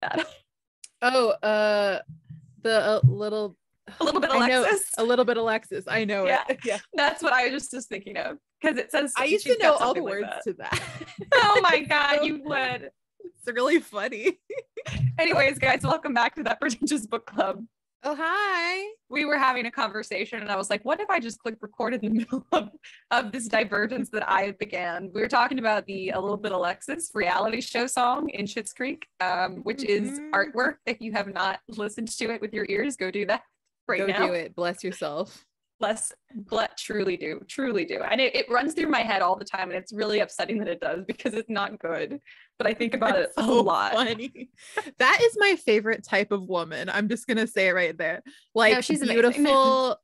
that. Oh, the little. A little bit Alexis. A little bit Alexis. I know yeah. it. Yeah. That's what I was just thinking of. Because it says I used to know all the words to that. Oh my God, you would. It's really funny. Anyways, guys, welcome back to That Pretentious Book Club. Oh, hi. We were having a conversation and I was like, what if I just click record in the middle of this divergence that I began? We were talking about the A Little Bit Alexis reality show song in Schitt's Creek, which is artwork. If you have not listened to it with your ears, go do that right now. Go do it. Bless yourself. Truly do. And it runs through my head all the time, and it's really upsetting that it does because it's not good. But I think about it a lot. Funny. That is my favorite type of woman. I'm just gonna say it right there. Like, no, she's beautiful,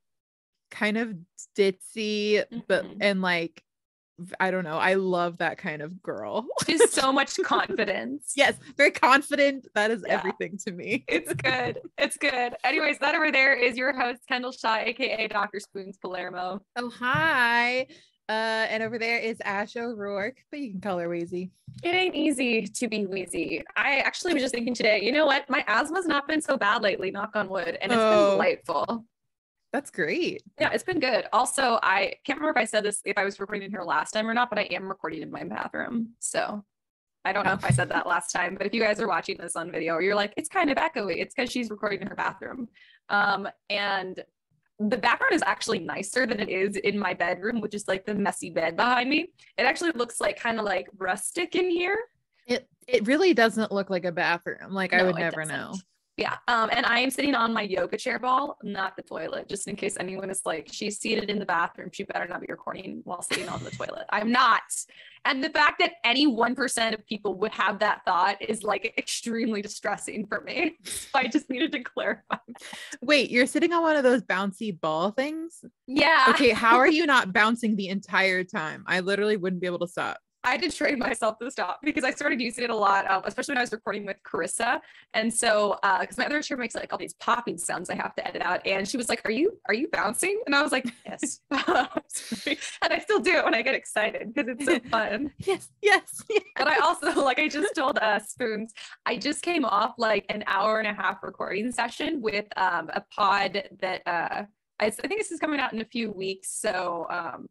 kind of ditzy, but and like, I don't know. I love that kind of girl. She's so much confidence. Yes, very confident. That is everything to me. It's good. It's good. Anyways, that over there is your host, Kendall Shaw, aka Dr. Spoons Palermo. Oh, hi. And over there is Ash O'Rourke, but you can call her Wheezy. It ain't easy to be Wheezy. I actually was just thinking today, you know what? My asthma's not been so bad lately, knock on wood, and it's been delightful. That's great. Yeah, it's been good. Also, I can't remember if I said this, if I was recording here last time or not, but I am recording in my bathroom. So I don't know if I said that last time, but if you guys are watching this on video, you're like, it's kind of echoey. It's because she's recording in her bathroom. And the background is actually nicer than it is in my bedroom, which is like the messy bed behind me. It actually looks like kind of like rustic in here. It really doesn't look like a bathroom. Like, no, I would never know. Yeah. And I am sitting on my yoga chair ball, not the toilet, just in case anyone is like, she's seated in the bathroom. She better not be recording while sitting on the toilet. I'm not. And the fact that any 1% of people would have that thought is like extremely distressing for me. So I just needed to clarify. Wait, you're sitting on one of those bouncy ball things? Yeah. Okay. How are you not bouncing the entire time? I literally wouldn't be able to stop. I had to train myself to stop because I started using it a lot, especially when I was recording with Carissa. And so, because my other chair makes like all these popping sounds I have to edit out. And she was like, are you bouncing? And I was like, yes. And I still do it when I get excited because it's so fun. Yes. And I also, like I just told Spoons, I just came off like an hour and a half recording session with a pod that, I think this is coming out in a few weeks, so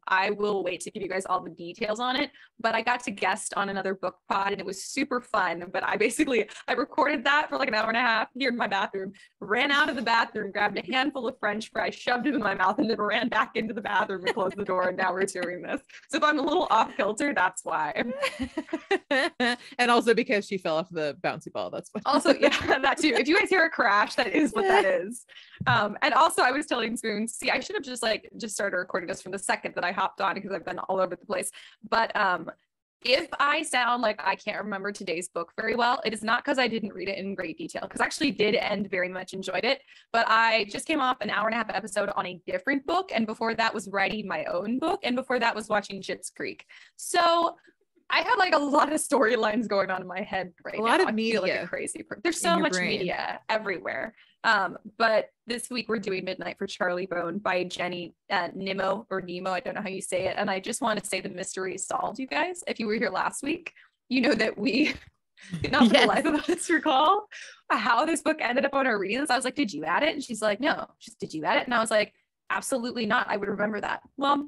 I will wait to give you guys all the details on it. But I got to guest on another book pod, and it was super fun. But I recorded that for like an hour and a half here in my bathroom, ran out of the bathroom, grabbed a handful of French fries, shoved it in my mouth, and then ran back into the bathroom and closed the door. And now we're doing this. So if I'm a little off kilter, that's why. And also because she fell off the bouncy ball. That's why. Also, yeah, that too. If you guys hear a crash, that is what that is. And also, I was telling Spoons, see, I should have just started recording this from the second that I hopped on because I've been all over the place. But if I sound like I can't remember today's book very well, it is not because I didn't read it in great detail, because I actually did and very much enjoyed it. But I just came off an hour and a half episode on a different book, and before that was writing my own book, and before that was watching Schitt's Creek. So I had like a lot of storylines going on in my head right now. A lot of media. I feel like a crazy person. There's so much media everywhere. But this week we're doing Midnight for Charlie Bone by Jenny Nimmo or Nemo. I don't know how you say it. And I just want to say the mystery is solved, you guys. If you were here last week, you know that we did not for the life of us recall how this book ended up on our reading list. I was like, did you add it? And she's like, no. Did you add it? And I was like, absolutely not. I would remember that. Well,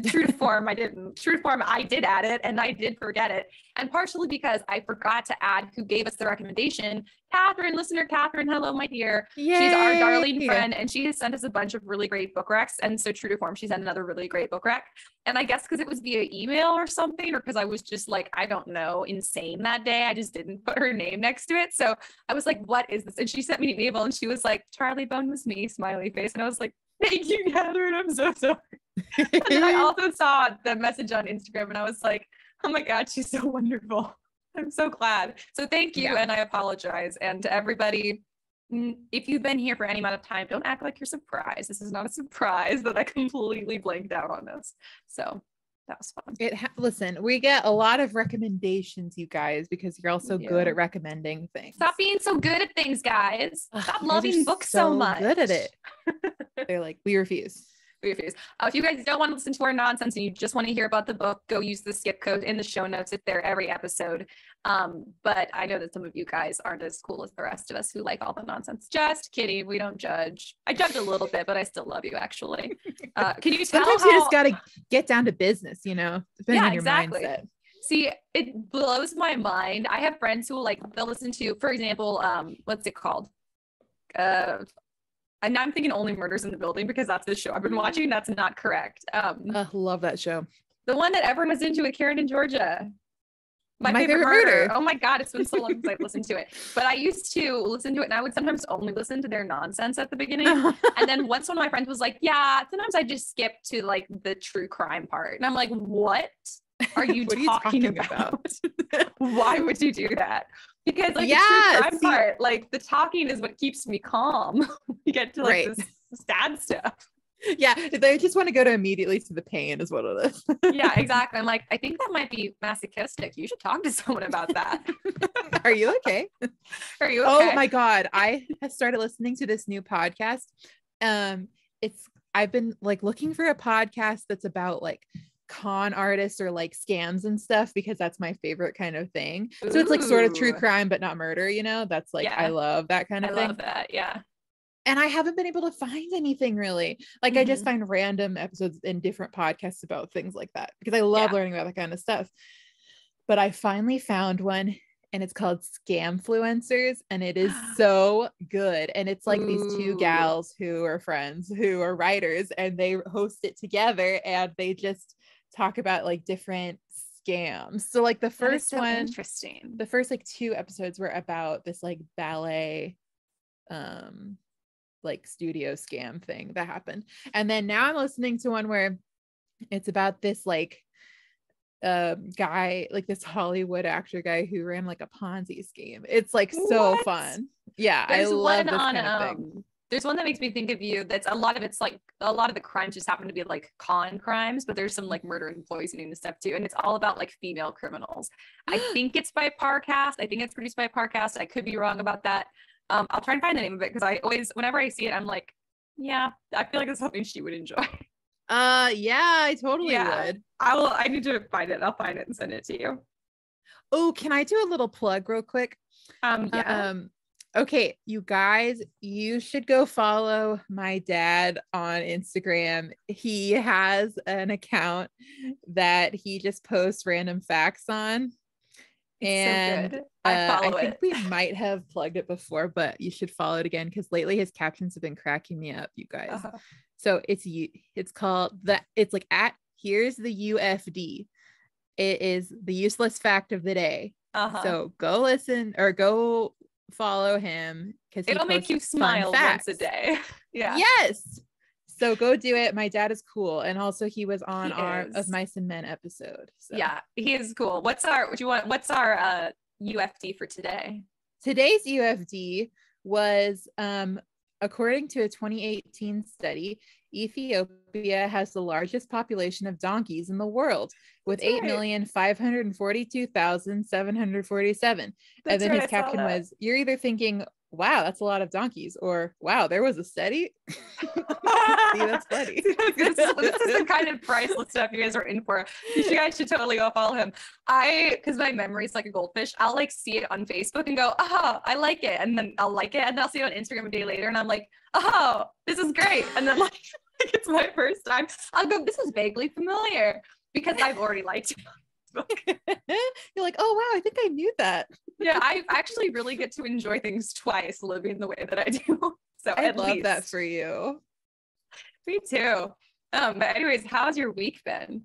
true to form, I didn't. True to form, I did add it and I did forget it. And partially because I forgot to add who gave us the recommendation. Catherine, listener Catherine, hello, my dear. Yay. She's our darling friend, and she has sent us a bunch of really great book recs. And so true to form, she sent another really great book rec. And I guess because it was via email or something, or because I was just like, I don't know, insane that day, I just didn't put her name next to it. So I was like, what is this? And she sent me an email and she was like, Charlie Bone was me, smiley face. And I was like, thank you, Catherine. I'm so sorry. And then I also saw the message on Instagram and I was like, oh my God, she's so wonderful. I'm so glad. So thank you. And I apologize. And to everybody, if you've been here for any amount of time, don't act like you're surprised. This is not a surprise that I completely blanked out on this. So that was fun. Listen, we get a lot of recommendations, you guys, because you're all so good at recommending things. Stop being so good at things, guys. Stop loving books so much. Good at it. They're like, we refuse. If you guys don't want to listen to our nonsense and you just want to hear about the book, go use the skip code in the show notes. It's there every episode. But I know that some of you guys aren't as cool as the rest of us who like all the nonsense. Just kidding. We don't judge. I judge a little bit, but I still love you, actually. Can you tell? Sometimes you just got to get down to business, depending on your mindset. See, it blows my mind. I have friends who they'll listen to, for example, what's it called? And now I'm thinking Only Murders in the Building because that's the show I've been watching. That's not correct. Love that show. The one that everyone was into with Karen and Georgia. My favorite murder. Oh my God, it's been so long since I've listened to it. But I used to listen to it, and I would sometimes only listen to their nonsense at the beginning. And then once one of my friends was like, yeah, sometimes I just skip to the true crime part. And I'm like, what are you talking about? Why would you do that? Because the true crime part, the talking is what keeps me calm. You get to this sad stuff. Yeah, they just want to go immediately to the pain is what it is. Yeah, exactly. I'm like, I think that might be masochistic. You should talk to someone about that. Are you okay? Are you okay? Oh my God. I have started listening to this new podcast. I've been looking for a podcast that's about con artists or scams and stuff because that's my favorite kind of thing. Ooh. So it's sort of true crime but not murder, that's I love that kind of thing. I love that. Yeah. And I haven't been able to find anything really. I just find random episodes in different podcasts about things like that because I love learning about that kind of stuff. But I finally found one and it's called Scamfluencers and it is so good. And it's these two gals who are friends who are writers and they host it together and they just talk about different scams. So the first one, interesting. The first 2 episodes were about this ballet studio scam thing that happened. And then now I'm listening to one where it's about this guy, this Hollywood actor guy who ran a Ponzi scheme. It's so fun. Yeah, I love this kind of thing. There's one that makes me think of you. That's a lot of the crimes just happen to be con crimes, but there's some murder and poisoning and stuff too. And it's all about female criminals. I think it's by Parcast. I think it's produced by Parcast. I could be wrong about that. I'll try and find the name of it because I always, whenever I see it, I'm like, yeah, I feel like it's something she would enjoy. Yeah, I totally would. I need to find it. I'll find it and send it to you. Oh, can I do a little plug real quick? Yeah. Okay, you guys, you should go follow my dad on Instagram. He has an account that he just posts random facts on. And so good. I think we might have plugged it before, but you should follow it again because lately his captions have been cracking me up, you guys. So it's called at here's the UFD. It is the useless fact of the day. So go listen or go follow him because it'll make you smile once a day. Yeah. Yes. So go do it. My dad is cool. And also he was on our Of Mice and Men episode. So. Yeah, he is cool. What's our UFD for today? Today's UFD was, according to a 2018 study, Ethiopia has the largest population of donkeys in the world with 8,542,747. And then his caption was, you're either thinking, wow, that's a lot of donkeys, or wow, there was a study. See, that's funny. This is the kind of priceless stuff you guys are in for. You guys should totally go follow him. Because my memory is like a goldfish, I'll see it on Facebook and go, oh, I like it. And then I'll like it. And I'll see it on Instagram a day later. And I'm like, oh, this is great. And then it's my first time. I'll go, this is vaguely familiar because I've already liked it. You're like, oh wow, I think I knew that. Yeah, I actually really get to enjoy things twice living the way that I do. So I love that for you. Me too. But anyways, how's your week been?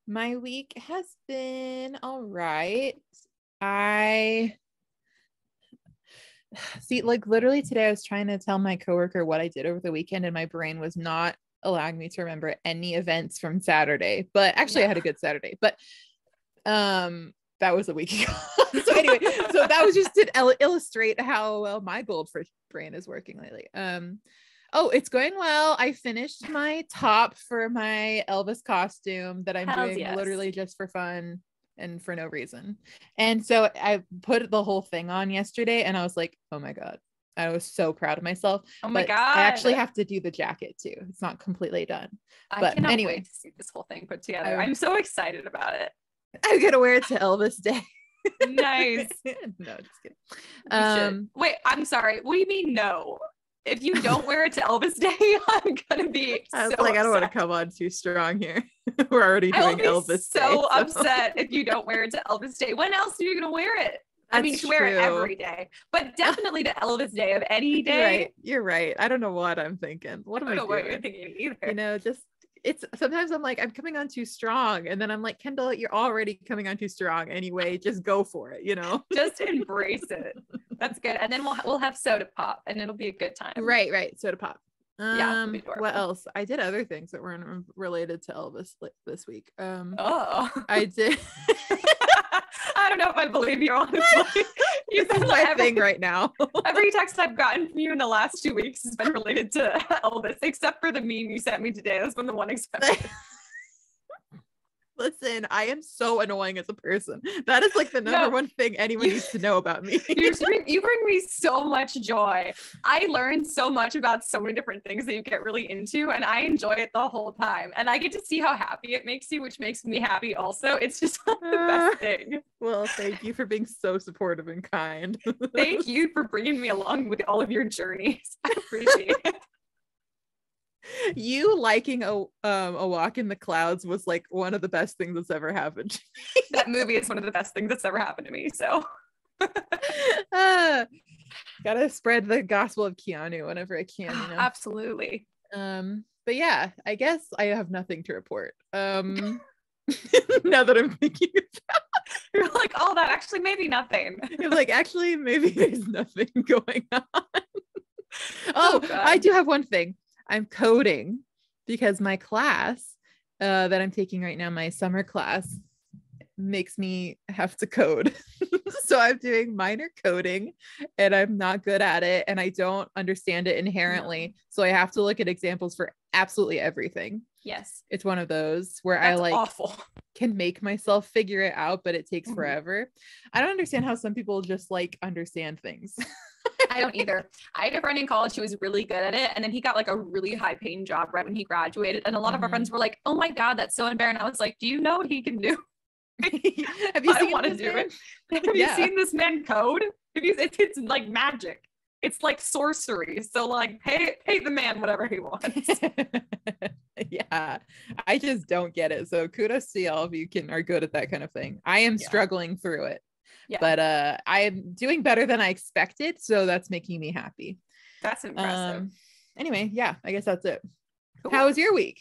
My week has been all right. I see, literally today I was trying to tell my coworker what I did over the weekend and my brain was not allowing me to remember any events from Saturday, but actually I had a good Saturday, but that was a week ago. So anyway, so that was just to illustrate how well my goldfish brain is working lately. Oh, it's going well. I finished my top for my Elvis costume that I'm doing literally just for fun and for no reason. And so I put the whole thing on yesterday and I was like, oh my God, I was so proud of myself. Oh my God. I actually have to do the jacket too. It's not completely done. But cannot wait to see this whole thing put together. I'm so excited about it. I'm gonna wear it to Elvis Day. Nice. No, just kidding. Wait, I'm sorry. What do you mean no? If you don't wear it to Elvis Day, I'm gonna be I was so like, upset. I don't want to come on too strong here. We're already doing Elvis Day. So upset if you don't wear it to Elvis Day. When else are you gonna wear it? I mean, you should wear it every day, but definitely to Elvis Day of any day. You're right. I don't know what I'm thinking. What am I doing? What you're thinking either. Just it's sometimes I'm like, I'm coming on too strong, and then I'm like, Kendall, you're already coming on too strong anyway. Just go for it, Just embrace it. That's good. And then we'll have soda pop, and it'll be a good time. Right. Soda pop. Yeah. What else? I did other things that weren't related to Elvis this week. I did. I don't know if I believe you, honestly. This is my thing right now. Every text I've gotten from you in the last 2 weeks has been related to Elvis, except for the meme you sent me today. That's been the one exception. Listen, I am so annoying as a person. That is like the number one thing anyone needs to know about me. You bring me so much joy. I learn so much about so many different things that you get really into, and I enjoy it the whole time. And I get to see how happy it makes you, which makes me happy also. It's just the best thing. Well, thank you for being so supportive and kind. Thank you for bringing me along with all of your journeys. I appreciate it. You liking a Walk in the Clouds was like one of the best things that's ever happened to me. That movie is one of the best things that's ever happened to me. So gotta spread the gospel of Keanu whenever I can. Absolutely. But yeah, I guess I have nothing to report. Now that I'm thinking about it. You're like, oh, that actually maybe nothing. You're like, actually maybe there's nothing going on. I do have one thing. I'm coding because my class that I'm taking right now, my summer class, makes me have to code. So I'm doing minor coding and I'm not good at it and I don't understand it inherently. No. So I have to look at examples for absolutely everything. Yes. It's one of those where That's I awful. Can make myself figure it out, but it takes forever. I don't understand how some people just like understand things. I don't either. I had a friend in college who was really good at it. And then he got like a really high paying job right when he graduated. And a lot of our friends were like, oh my God, that's so embarrassing. I was like, do you know what he can do? Have you seen this man? Have you seen this man code? It's like magic. It's like sorcery. So like pay the man whatever he wants. Yeah. I just don't get it. So kudos to all of you are good at that kind of thing. I am struggling through it. Yeah. But I am doing better than I expected. So that's making me happy. That's impressive. Anyway, yeah, I guess that's it. Cool. How was your week?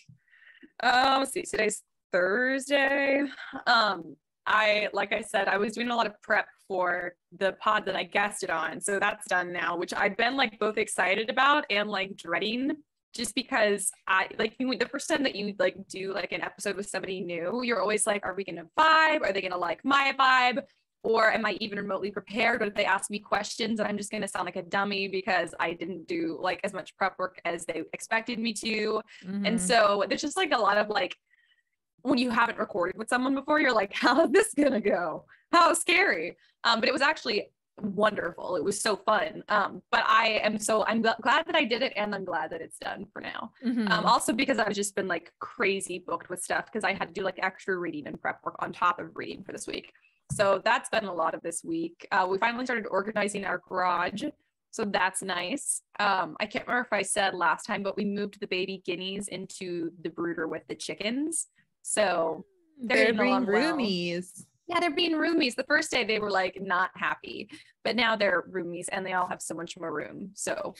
Let's see. Today's Thursday. Like I said, I was doing a lot of prep for the pod that I guested on. So that's done now, which I've been like both excited about and like dreading, just because I like the first time that you like do like an episode with somebody new, you're always like, are we gonna vibe? Are they gonna like my vibe? Or am I even remotely prepared? Or if they ask me questions and I'm just going to sound like a dummy because I didn't do like as much prep work as they expected me to. And so there's just like a lot of like, when you haven't recorded with someone before, you're like, how's this going to go? How scary. But it was actually wonderful. It was so fun. But I'm glad that I did it, and I'm glad that it's done for now. Also because I've just been like crazy booked with stuff because I had to do like extra reading and prep work on top of reading for this week. So that's been a lot of this week. We finally started organizing our garage. So that's nice. I can't remember if I said last time, but we moved the baby guineas into the brooder with the chickens. So they're being roomies. Yeah, they're being roomies. The first day they were like not happy, but now they're roomies and they all have so much more room. So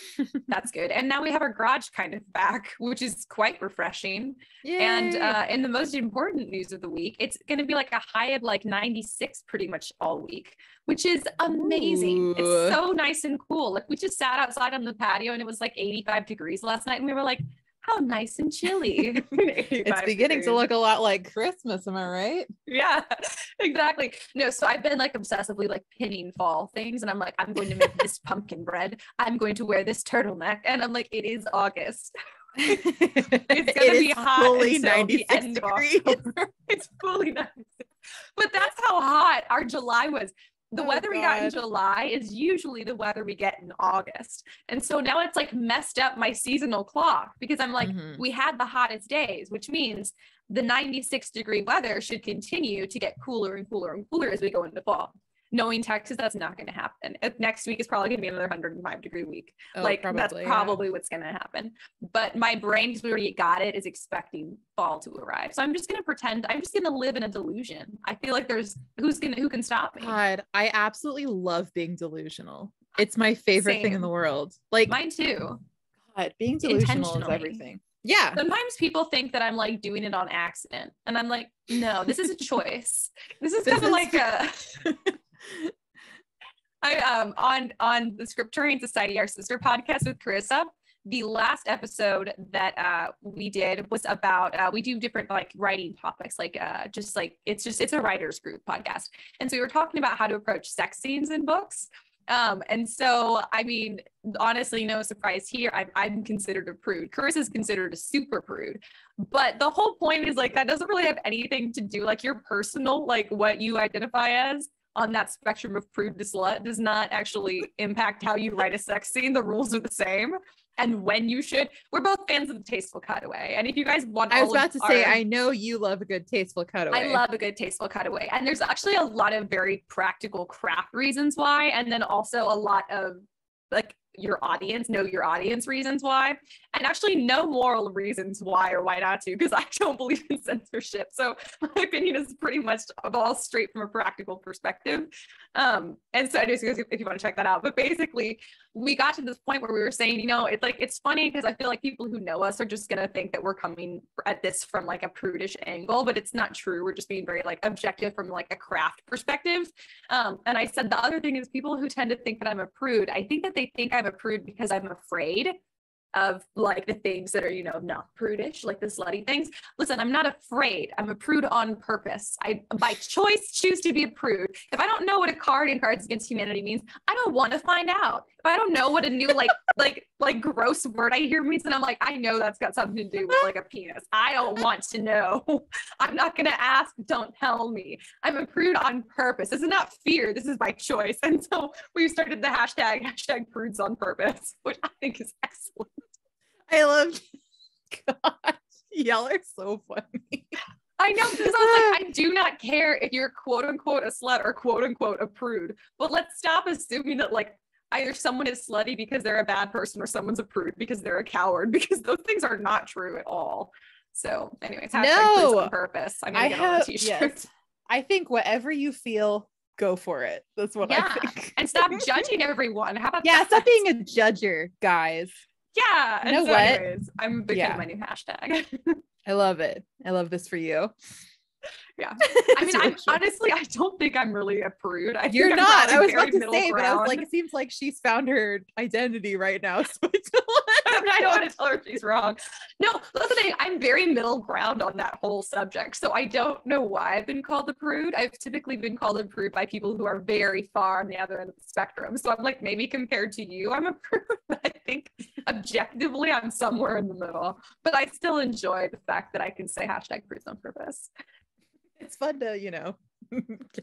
that's good. And now we have our garage kind of back, which is quite refreshing. Yay. And in the most important news of the week, it's going to be like a high of like 96 pretty much all week, which is amazing. Ooh. It's so nice and cool. Like we just sat outside on the patio and it was like 85 degrees last night and we were like, how nice and chilly. It's beginning to look a lot like Christmas, am I right? Yeah, exactly. No, so I've been like obsessively like pinning fall things and I'm like, I'm going to make this pumpkin bread. I'm going to wear this turtleneck. And I'm like, it is August. It's going to be hot fully 96 degrees. It's fully 96. But that's how hot our July was. the weather we got in July is usually the weather we get in August. And so now it's like messed up my seasonal clock because I'm like, we had the hottest days, which means the 96-degree weather should continue to get cooler and cooler and cooler as we go into fall. Knowing Texas, that's not going to happen. Next week is probably going to be another 105-degree week. That's probably what's going to happen. But my brain, because we already got it, is expecting fall to arrive. So I'm just going to pretend. I'm just going to live in a delusion. I feel like there's who can stop me? God, I absolutely love being delusional. It's my favorite thing in the world. Like mine too. God, being delusional is everything. Yeah. Sometimes people think that I'm like doing it on accident, and I'm like, no, this is a choice. This is kind of like a. On the Scripturient Society, our sister podcast with Carissa, the last episode that we did was about we do different like writing topics, like it's a writers group podcast, and so we were talking about how to approach sex scenes in books. And so I mean, honestly, no surprise here, I'm considered a prude. Carissa's considered a super prude, but the whole point is like that doesn't really have anything to do, like your personal, like what you identify as on that spectrum of prude to slut does not actually impact how you write a sex scene. The rules are the same. And when you should, we're both fans of the tasteful cutaway. And if you guys want, I was about to say, I know you love a good tasteful cutaway. I love a good tasteful cutaway. And there's actually a lot of very practical craft reasons why. And then also a lot of like your audience reasons why, and actually no moral reasons why or why not to, because I don't believe in censorship. So my opinion is pretty much all straight from a practical perspective. And so I just, if you want to check that out, but basically we got to this point where we were saying, you know, it's like, it's funny because I feel like people who know us are just going to think that we're coming at this from like a prudish angle, but it's not true. We're just being very like objective from like a craft perspective. And I said, the other thing is people who tend to think that I'm a prude, I think that they think I'm a prude because I'm afraid of like the things that are, you know, not prudish, like the slutty things. Listen, I'm not afraid. I'm a prude on purpose. I, by choice, choose to be a prude. If I don't know what a card in Cards Against Humanity means, I don't want to find out. If I don't know what a new like gross word I hear means, and I'm like, I know that's got something to do with like a penis. I don't want to know. I'm not gonna ask. Don't tell me. I'm a prude on purpose. This is not fear. This is by choice. And so we started the hashtag prudes on purpose, which I think is excellent. I love. God, y'all are so funny. I know, because I was like, I do not care if you're quote unquote a slut or quote unquote a prude, but let's stop assuming that like either someone is slutty because they're a bad person or someone's a prude because they're a coward, because those things are not true at all. So anyways, prudes on purpose. I'm gonna get on a t-shirt. Yes. I think whatever you feel, go for it. That's what I think. And stop judging everyone. How about that? Stop being a judger, guys. Yeah. You know what? Anyways, I'm a big fan of my new hashtag. I love it. I love this for you. Yeah. I mean, honestly, I don't think I'm really a prude. You're not. I was about to say, but I was like, it seems like she's found her identity right now. So I don't want to tell her she's wrong. No, that's the thing. I'm very middle ground on that whole subject. So I don't know why I've been called a prude. I've typically been called a prude by people who are very far on the other end of the spectrum. So I'm like, maybe compared to you, I'm a prude. But I think objectively, I'm somewhere in the middle. But I still enjoy the fact that I can say hashtag prudes on purpose. It's fun to, you know,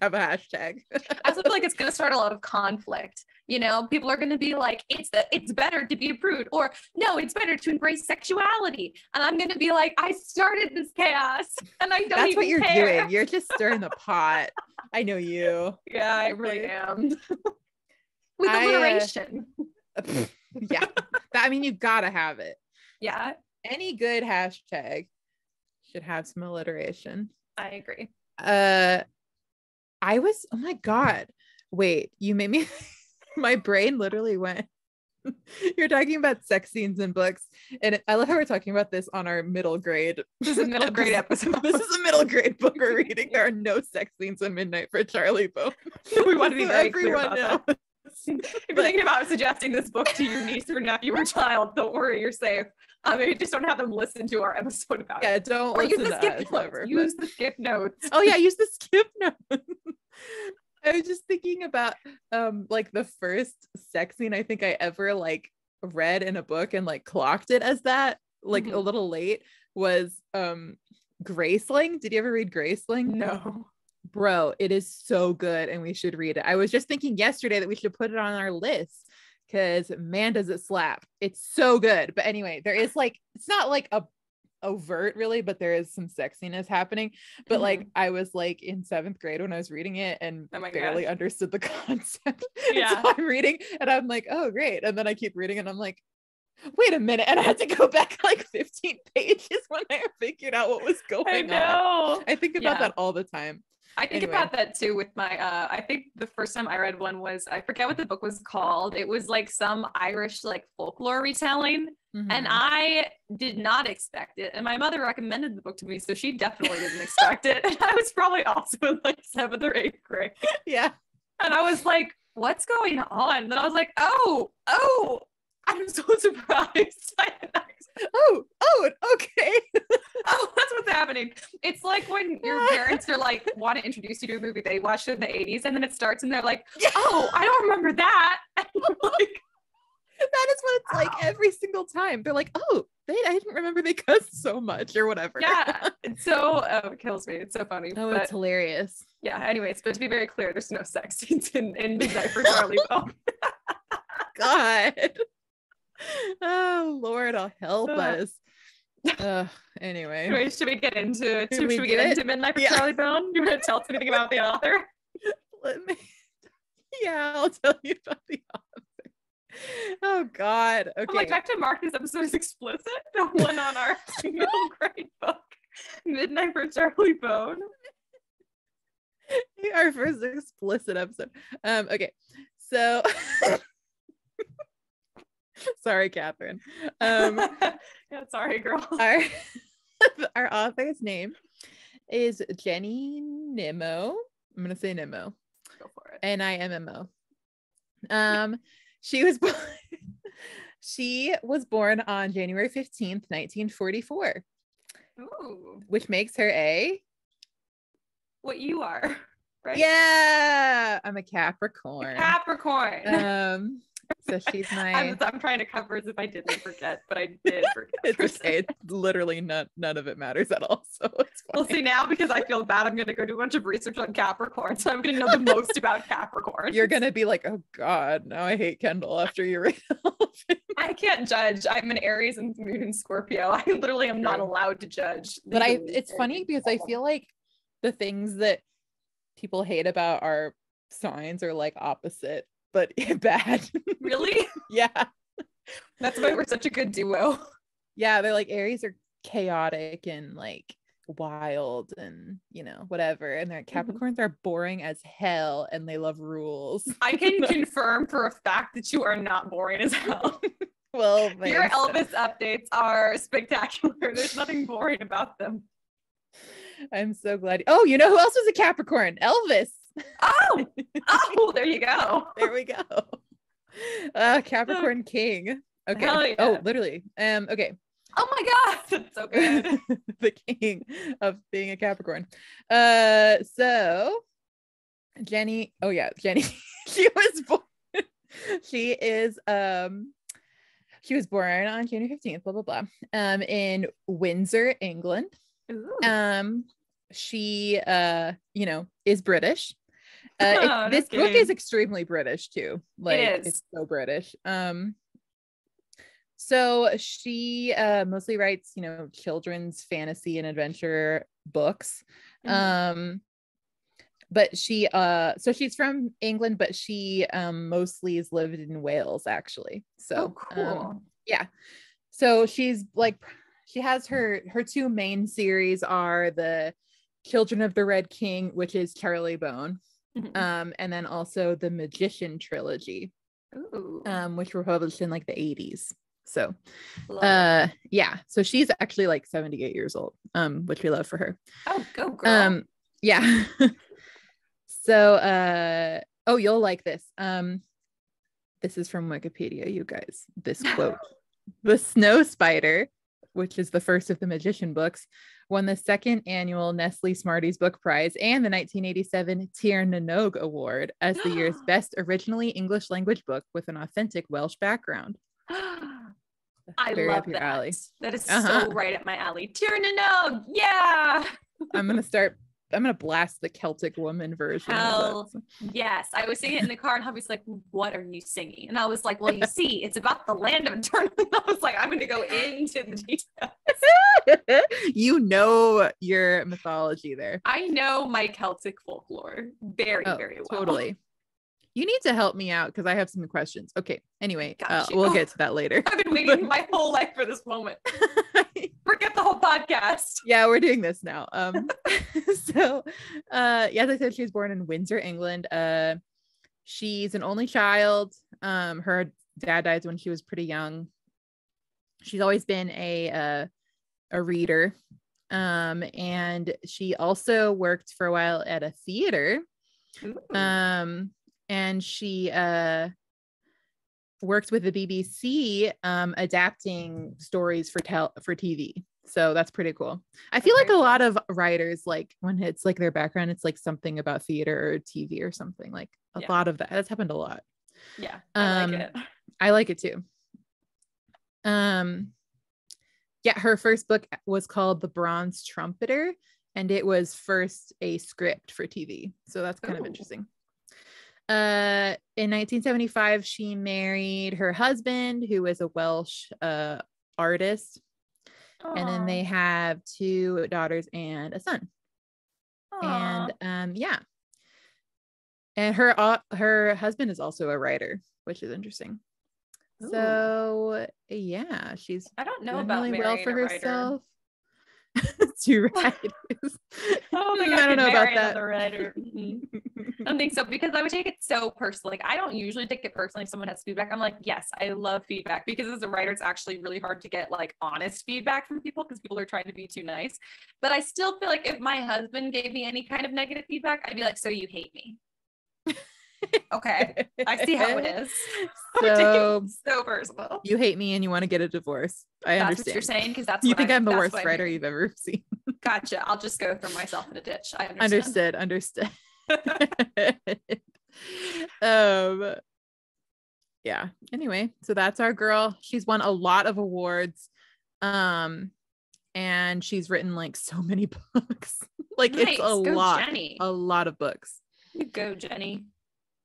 have a hashtag. I also feel like it's going to start a lot of conflict. You know, people are going to be like, it's better to be a prude, or no, it's better to embrace sexuality. And I'm going to be like, I started this chaos and I don't That's even what you're care. doing. You're just stirring the pot. I know you. Yeah, I really am. With alliteration. Yeah. I mean, you've got to have it. Yeah. Any good hashtag should have some alliteration. I agree. Oh my God. Wait, you made me, my brain literally went, you're talking about sex scenes in books. And I love how we're talking about this on our middle grade. This is a middle grade episode. This is a middle grade book we're reading. There are no sex scenes in Midnight for Charlie Bone. We want to be very clear about that. If you're thinking about suggesting this book to your niece or nephew or child, don't worry, you're safe. Just don't have them listen to our episode about it. Yeah, don't listen to us. Use the skip notes. Oh yeah, use the skip notes. I was just thinking about like the first sex scene I think I ever like read in a book and like clocked it as that, like a little late, was Graceling. Did you ever read Graceling? No. Bro, it is so good and we should read it. I was just thinking yesterday that we should put it on our list because man, does it slap. It's so good. But anyway, there is like, it's not like a overt really, but there is some sexiness happening. But like I was like in 7th grade when I was reading it and barely understood the concept. Yeah. So I'm reading and I'm like, oh great. And then I keep reading and I'm like, wait a minute. And I had to go back like 15 pages when I figured out what was going on. I think about that all the time. I think about that too with my I think the first time I read one was, I forget what the book was called. It was like some Irish like folklore retelling. And I did not expect it. And my mother recommended the book to me, so she definitely didn't expect it. And I was probably also in like 7th or 8th grade. Yeah. And I was like, what's going on? And then I was like, oh, I'm so surprised. Okay. Oh, that's what's happening. It's like when your parents are like, want to introduce you to a movie they watched in the 80s, and then it starts and they're like, oh, I don't remember that. And like, that is what it's like every single time. They're like, oh, I didn't remember they cussed so much or whatever. Yeah. It's so, it kills me. It's so funny. Oh, it's hilarious. Yeah. Anyways, but to be very clear, there's no sex scenes in Midnight for Charlie Bone. God. Oh Lord, I'll help us. Anyway, should we get into it? Should we get into Midnight for Charlie Bone? You want to tell us anything about the author? I'll tell you about the author. Oh God. Okay. I'm like, I have to mark this episode as explicit. The one on our middle grade book, Midnight for Charlie Bone. Our first explicit episode. Okay, so sorry, Catherine. Yeah, sorry, girl. Our author's name is Jenny Nimmo. I'm gonna say Nimmo. Go for it. Nimmo. She was born on January 15th, 1944. Ooh. Which makes her what you are, right? Yeah, I'm a Capricorn. So she's my I'm trying to cover as if I didn't forget, but I did forget. It's okay. It's literally none of it matters at all. So it's fine. Well, see, now because I feel bad, I'm gonna go do a bunch of research on Capricorn. So I'm gonna know the most about Capricorn. You're gonna be like, oh God, now I hate Kendall after you read all of it. I can't judge. I'm an Aries and Moon in Scorpio. I literally am not allowed to judge. But it's funny because I feel like the things that people hate about our signs are like opposite, but bad. Really? Yeah. That's why we're such a good duo. Yeah, they're like Aries are chaotic and like wild and whatever, and their Capricorns are boring as hell and they love rules. I can confirm for a fact that you are not boring as hell. Well, your Elvis updates are spectacular. There's nothing boring about them. I'm so glad. Oh, you know who else was a Capricorn? Elvis. Oh, there you go. There we go. Capricorn King. Okay. Yeah. Oh, literally. Okay. Oh my God, that's so good. The king of being a Capricorn. So Jenny. Oh yeah, Jenny. She was born. She was born on January 15th. Blah blah blah. In Windsor, England. Ooh. She is British. This book is extremely British too. Like it's so British. So she mostly writes, children's fantasy and adventure books. But she so she's from England, but she mostly has lived in Wales actually. So cool. Yeah. So she's like, she has her two main series are the Children of the Red King, which is Charlie Bone. And then also the Magician trilogy. Ooh. Which were published in like the 80s. So yeah, so she's actually like 78 years old, which we love for her. Oh, go girl. Yeah. So you'll like this. This is from Wikipedia, you guys. This quote: "The Snow Spider, which is the first of the Magician books, won the second annual Nestle Smarties Book Prize and the 1987 Tir na Nog Award as the year's best originally English language book with an authentic Welsh background." I love that. Alley. That is so right up my alley. Tir na Nog, yeah. I'm gonna start gonna blast the Celtic Woman version. Hell yes. I was singing it in the car and hubby's like, what are you singing? And I was like, well, you see, it's about the land of eternal. I was like, I'm gonna go into the details. You know your mythology there. I know my Celtic folklore very well. Totally. You need to help me out because I have some questions. Okay. Anyway, we'll get to that later. I've been waiting my whole life for this moment. Forget the whole podcast. Yeah, we're doing this now. So as I said, she was born in Windsor, England. She's an only child. Her dad died when she was pretty young. She's always been a reader. And she also worked for a while at a theater. And she worked with the BBC adapting stories for TV. So that's pretty cool. I feel like a lot of writers, like when it's like their background, it's like something about theater or TV or something, like a lot of that. That's happened a lot. Yeah. I like it. I like it too. Her first book was called The Bronze Trumpeter, and it was first a script for TV. So that's kind of interesting. In 1975, she married her husband, who was a Welsh artist. Aww. And then they have 2 daughters and a son. Aww. And and her husband is also a writer, which is interesing. Ooh. So she's I don't know about really well for herself. 2 writers. I don't know about that. Writer. I don't think so, because I would take it so personally. Like, I don't usually take it personally if someone has feedback. I'm like, yes, I love feedback, because as a writer, it's actually really hard to get like honest feedback from people because people are trying to be too nice. But I still feel like if my husband gave me any kind of negative feedback, I'd be like, so you hate me? Okay, I see how it is. So personal. You hate me and you want to get a divorce. That's understand what you're saying, because that's you think I'm the worst writer you've ever seen. Gotcha. I'll just go throw myself in a ditch. I understood. Anyway, so that's our girl. She's won a lot of awards, and she's written like so many books. Like nice. It's a lot of books. You go, Jenny.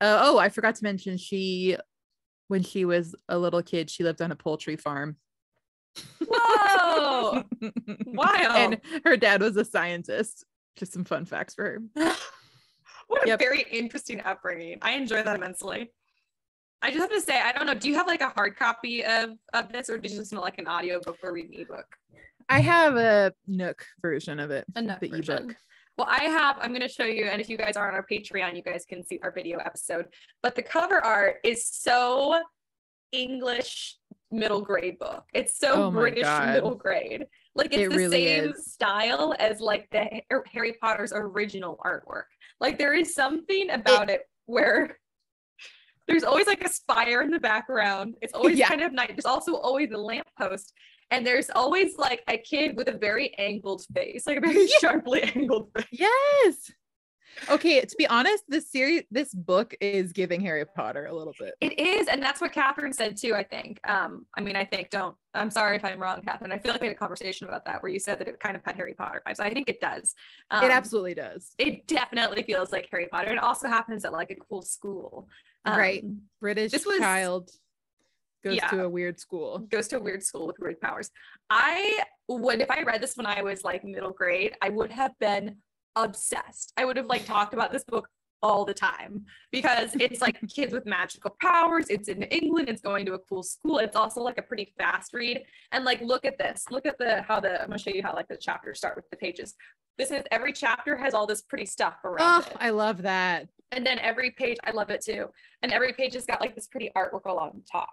I forgot to mention, when she was a little kid, she lived on a poultry farm. Whoa! Wild. And her dad was a scientist. Just some fun facts for her. What a very interesting upbringing. I enjoy that immensely. I just have to say, I don't know, do you have like a hard copy of this, or did you listen to like an audio book or read an ebook? I have a Nook version of it. The ebook. Well, I'm going to show you, and if you guys are on our Patreon, you guys can see our video episode, but the cover art is so English middle grade book. It's so British middle grade. Like it's the same style as like the Harry Potter's original artwork. Like there is something about it where there's always like a spire in the background. It's always kind of night. There's also always a lamppost. And there's always like a kid with a very angled face, like a very sharply angled face. Yes. Okay, to be honest, this book is giving Harry Potter a little bit. It is, and that's what Catherine said too, I think. I'm sorry if I'm wrong, Catherine. I feel like we had a conversation about that where you said that it kind of had Harry Potter vibes. I think it does. It absolutely does. It definitely feels like Harry Potter. It also happens at like a cool school. Right. British child goes to a weird school. Goes to a weird school with weird powers. If I read this when I was like middle grade, I would have been obsessed. I would have like talked about this book all the time because it's like kids with magical powers. It's in England. It's going to a cool school. It's also like a pretty fast read. And like, look at this. Look at I'm going to show you how like the chapters start with the pages. Every chapter has all this pretty stuff around it. I love that. And then every page, I love it too. And every page has got like this pretty artwork along the top.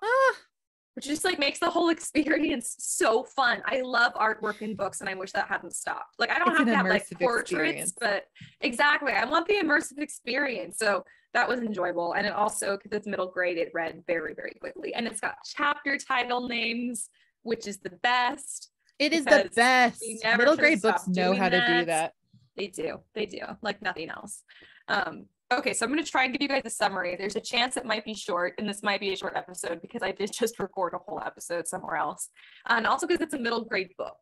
Which just like makes the whole experience so fun. I love artwork in books and I wish that hadn't stopped. Like I don't have to have like portraits, but exactly. I want the immersive experience. So that was enjoyable. And it also, because it's middle grade, it read very, very quickly. And it's got chapter title names, which is the best. It is the best. Middle grade books know how to do that. They do. Like nothing else. Okay, so I'm going to try and give you guys a summary. There's a chance it might be short, and this might be a short episode because I did just record a whole episode somewhere else. And also because it's a middle grade book.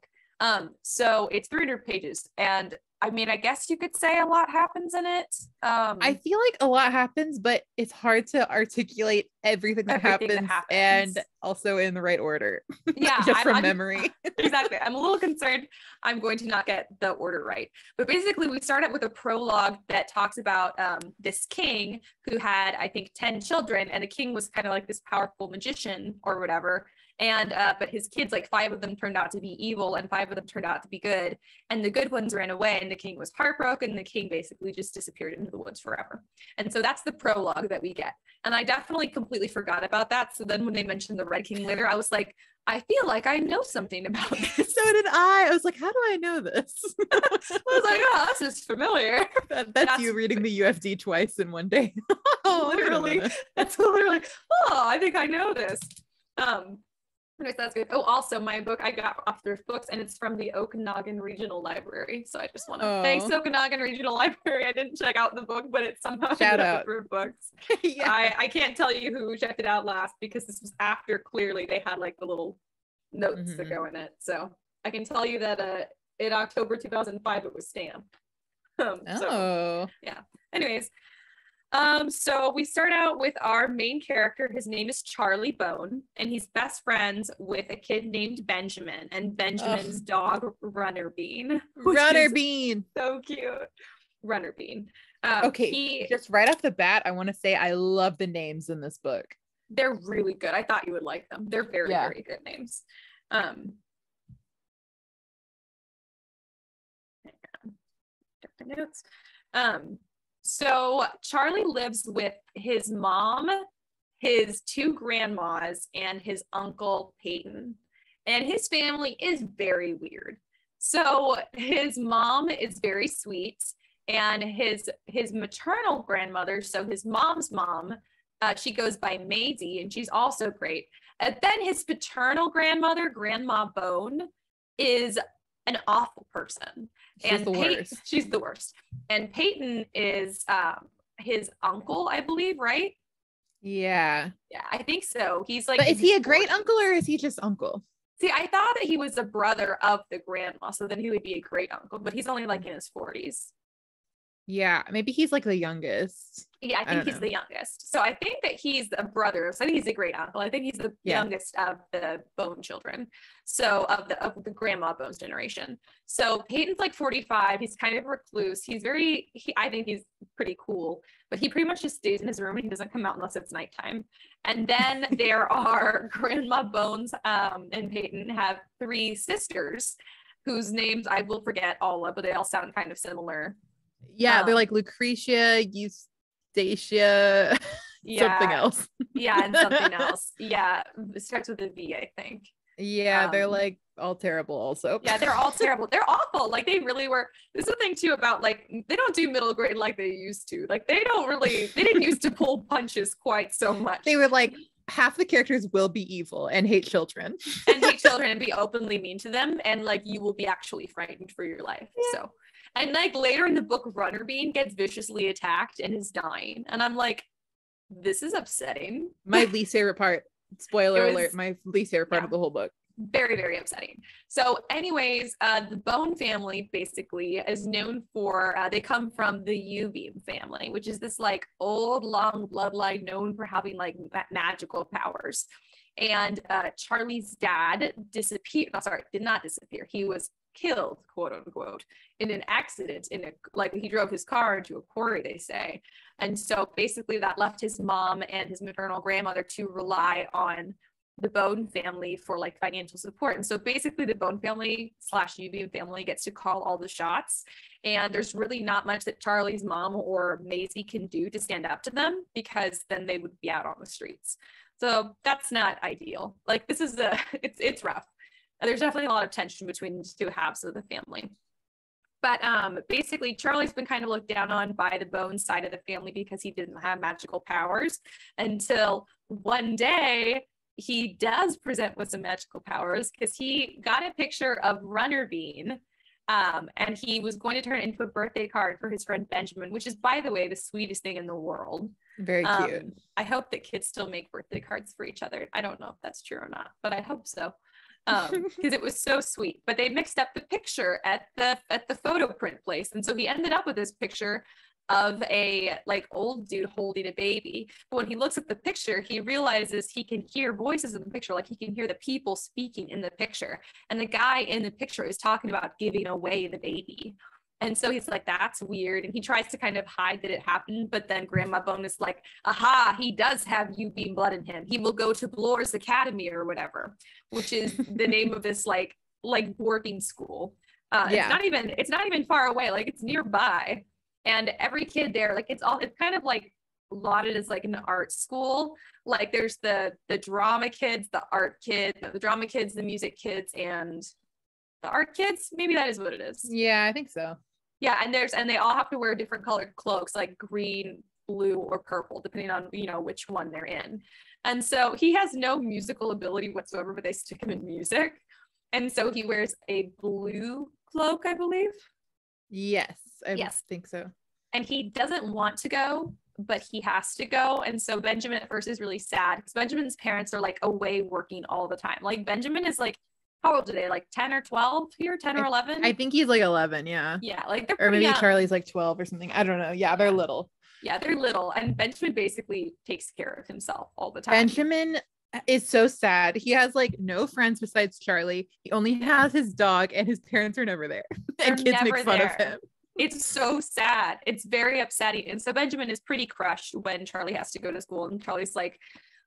So it's 300 pages, and I mean, I guess you could say a lot happens in it. I feel like a lot happens, but it's hard to articulate everything that happens and also in the right order. Yeah, just from memory. Exactly. I'm a little concerned I'm going to not get the order right. But basically, we start out with a prologue that talks about this king who had, I think, 10 children, and the king was kind of like this powerful magician or whatever. And but his kids, like 5 of them turned out to be evil and 5 of them turned out to be good, and the good ones ran away, and the king was heartbroken. The king basically just disappeared into the woods forever. And so that's the prologue that we get, and I definitely completely forgot about that. So then when they mentioned the Red King later, I was like, I feel like I know something about this. So did I was like, how do I know this? I was like, oh, this is familiar. That's you reading the UFD twice in one day. Literally, that's literally, oh, I think I know this. Anyways, that's good. Oh, also my book, I got off Thrift Books, and it's from the Okanagan Regional Library. So I just want to thanks Okanagan Regional Library. I didn't check out the book, but it's somehow shout out Thrift Books. Yeah. I can't tell you who checked it out last, because this was after clearly they had like the little notes that go in it. So I can tell you that in October 2005 it was stamped. So yeah. Anyways. So we start out with our main character. His name is Charlie Bone, and he's best friends with a kid named Benjamin, and Benjamin's dog Runner Bean. Runner Bean, so cute. Runner Bean. Okay, just right off the bat, I want to say I love the names in this book. They're really good. I thought you would like them. They're very, very good names. Hang on. Check the notes. So Charlie lives with his mom, his 2 grandmas, and his uncle Peyton. And his family is very weird. So his mom is very sweet, and his maternal grandmother, so his mom's mom, she goes by Maisie, and she's also great. And then his paternal grandmother, Grandma Bone, is an awful person. She's the worst. She's the worst. And Peyton is his uncle, I believe, right? Yeah. Yeah, I think so. He's like, but is he a great uncle or is he just uncle? See, I thought that he was a brother of the grandma, so then he would be a great uncle, but he's only like in his 40s. Yeah, maybe he's like the youngest. Yeah, I think he's the youngest. So I think that he's a brother. So I think he's a great uncle. I think he's the youngest of the Bone children. So of the Grandma Bones generation. So Peyton's like 45. He's kind of recluse. I think he's pretty cool, but he pretty much just stays in his room and he doesn't come out unless it's nighttime. And then there are Grandma Bones and Peyton have 3 sisters whose names I will forget all of, but they all sound kind of similar. Yeah, they're like Lucretia, Eustacia, something else. Yeah, and something else. Yeah, it starts with a V, I think. Yeah, they're like all terrible also. Yeah, they're all terrible. They're awful. Like they really were. This is the thing too about like they don't do middle grade like they used to. Like they didn't used to pull punches quite so much. They were like, half the characters will be evil and hate children. And be openly mean to them, and like you will be actually frightened for your life. Yeah. So and like later in the book, Runner Bean gets viciously attacked and is dying. And I'm like, this is upsetting. My least favorite part, spoiler alert, my least favorite part of the whole book. Very, very upsetting. So anyways, the Bone family basically is known for, they come from the U-Beam family, which is this like old long bloodline known for having like magical powers. And Charlie's dad did not disappear. He was killed, quote unquote, in an accident he drove his car into a quarry, they say. And so basically that left his mom and his maternal grandmother to rely on the Bone family for like financial support. And so basically the Bone family / U-Beam family gets to call all the shots. And there's really not much that Charlie's mom or Maisie can do to stand up to them, because then they would be out on the streets. So that's not ideal. Like this is it's rough. There's definitely a lot of tension between the 2 halves of the family. But basically, Charlie's been kind of looked down on by the Bone side of the family because he didn't have magical powers, until one day he does present with some magical powers, because he got a picture of Runner Bean, and he was going to turn it into a birthday card for his friend Benjamin, which is, by the way, the sweetest thing in the world. Very cute. I hope that kids still make birthday cards for each other. I don't know if that's true or not, but I hope so. because it was so sweet. But they mixed up the picture at the photo print place, and so he ended up with this picture of a like old dude holding a baby. But when he looks at the picture, he realizes he can hear voices in the picture, like he can hear the people speaking in the picture, and the guy in the picture is talking about giving away the baby. And so he's like, that's weird. And he tries to kind of hide that it happened. But then Grandma Bone is like, aha, he does have UB blood in him. He will go to Bloor's Academy or whatever, which is the name of this like boarding school. It's not even far away. Like it's nearby. And every kid there, like it's kind of like lauded as like an art school. Like there's the drama kids, the art kids, the drama kids, the music kids, and the art kids. Maybe that is what it is. Yeah, I think so. Yeah, and they all have to wear different colored cloaks, like green, blue, or purple, depending on, which one they're in. And so he has no musical ability whatsoever, but they stick him in music. And so he wears a blue cloak, I believe. Yes, I think so. And he doesn't want to go, but he has to go. And so Benjamin at first is really sad because Benjamin's parents are like away working all the time. Like Benjamin is like, how old are they? Like 10 or 12 here? 10 or 11? I think he's like 11. Yeah. Yeah. Like they're or maybe young. Charlie's like 12 or something. I don't know. Yeah. They're little. Yeah. They're little. And Benjamin basically takes care of himself all the time. Benjamin is so sad. He has like no friends besides Charlie. He only has his dog and his parents are never there. And kids make fun of him. It's so sad. It's very upsetting. And so Benjamin is pretty crushed when Charlie has to go to school. And Charlie's like,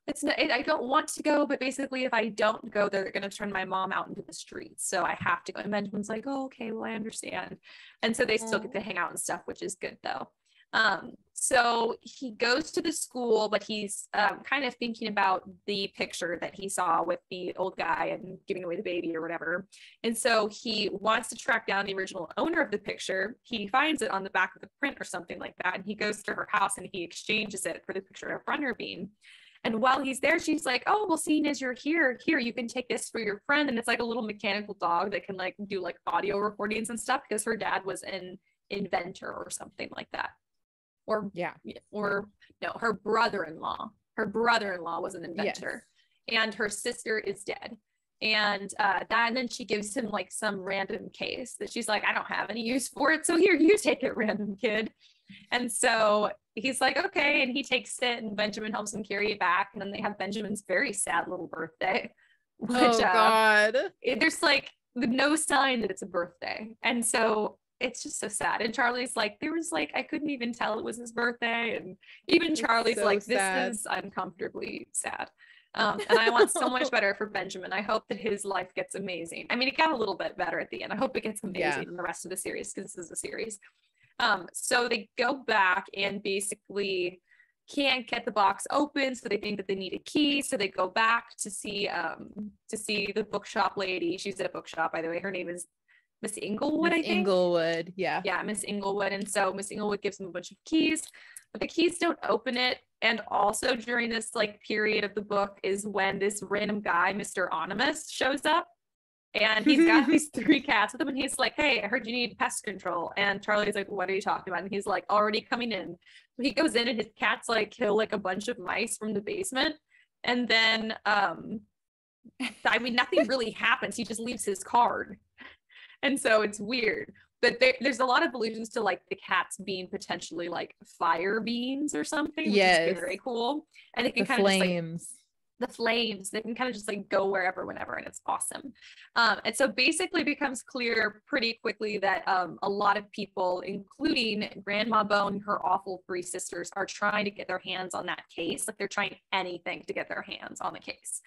I don't want to go, but basically if I don't go, they're going to turn my mom out into the streets. So I have to go. And Benjamin's like, oh, okay, well, I understand. And so they still get to hang out and stuff, which is good though. So he goes to the school, but he's kind of thinking about the picture that he saw with the old guy and giving away the baby or whatever. And so he wants to track down the original owner of the picture. He finds it on the back of the print or something like that. And he goes to her house and he exchanges it for the picture of Runner Bean. And while he's there, she's like, oh, well, seeing as you're here, you can take this for your friend. And it's like a little mechanical dog that can like do like audio recordings and stuff because her dad was an inventor or something like that. Or no, her brother-in-law was an inventor. Yes. And her sister is dead. And and then she gives him like some random case that she's like, I don't have any use for it. So here, you take it, random kid. And so he's like, okay. And he takes it and Benjamin helps him carry it back. And then they have Benjamin's very sad little birthday. Which, God. There's like no sign that it's a birthday. And so it's just so sad. And Charlie's like, there was like, I couldn't even tell it was his birthday. And even Charlie's so like, this is uncomfortably sad. And I want so much better for Benjamin. I hope that his life gets amazing. I mean, it got a little bit better at the end. I hope it gets amazing in the rest of the series because this is a series. So they go back and basically can't get the box open. So they think that they need a key. So they go back to see the bookshop lady. She's at a bookshop, by the way. Her name is Miss Inglewood, I think. Inglewood, yeah. Yeah, Miss Inglewood. And so Miss Inglewood gives them a bunch of keys, but the keys don't open it. And also during this like period of the book is when this random guy, Mr. Anonymous, shows up. And he's got these 3 cats with him. And he's like, hey, I heard you need pest control. And Charlie's like, what are you talking about? And he's like, already coming in. So he goes in and his cats like kill like a bunch of mice from the basement. And then, I mean, nothing really happens. He just leaves his card. And so it's weird. But there's a lot of allusions to like the cats being potentially like fire beings or something, which is very cool. And they can kind of just like, the flames, they can kind of just like go wherever, whenever, and it's awesome. And so basically it becomes clear pretty quickly that a lot of people, including Grandma Bone, her awful 3 sisters, are trying to get their hands on that case. Like they're trying anything to get their hands on the case.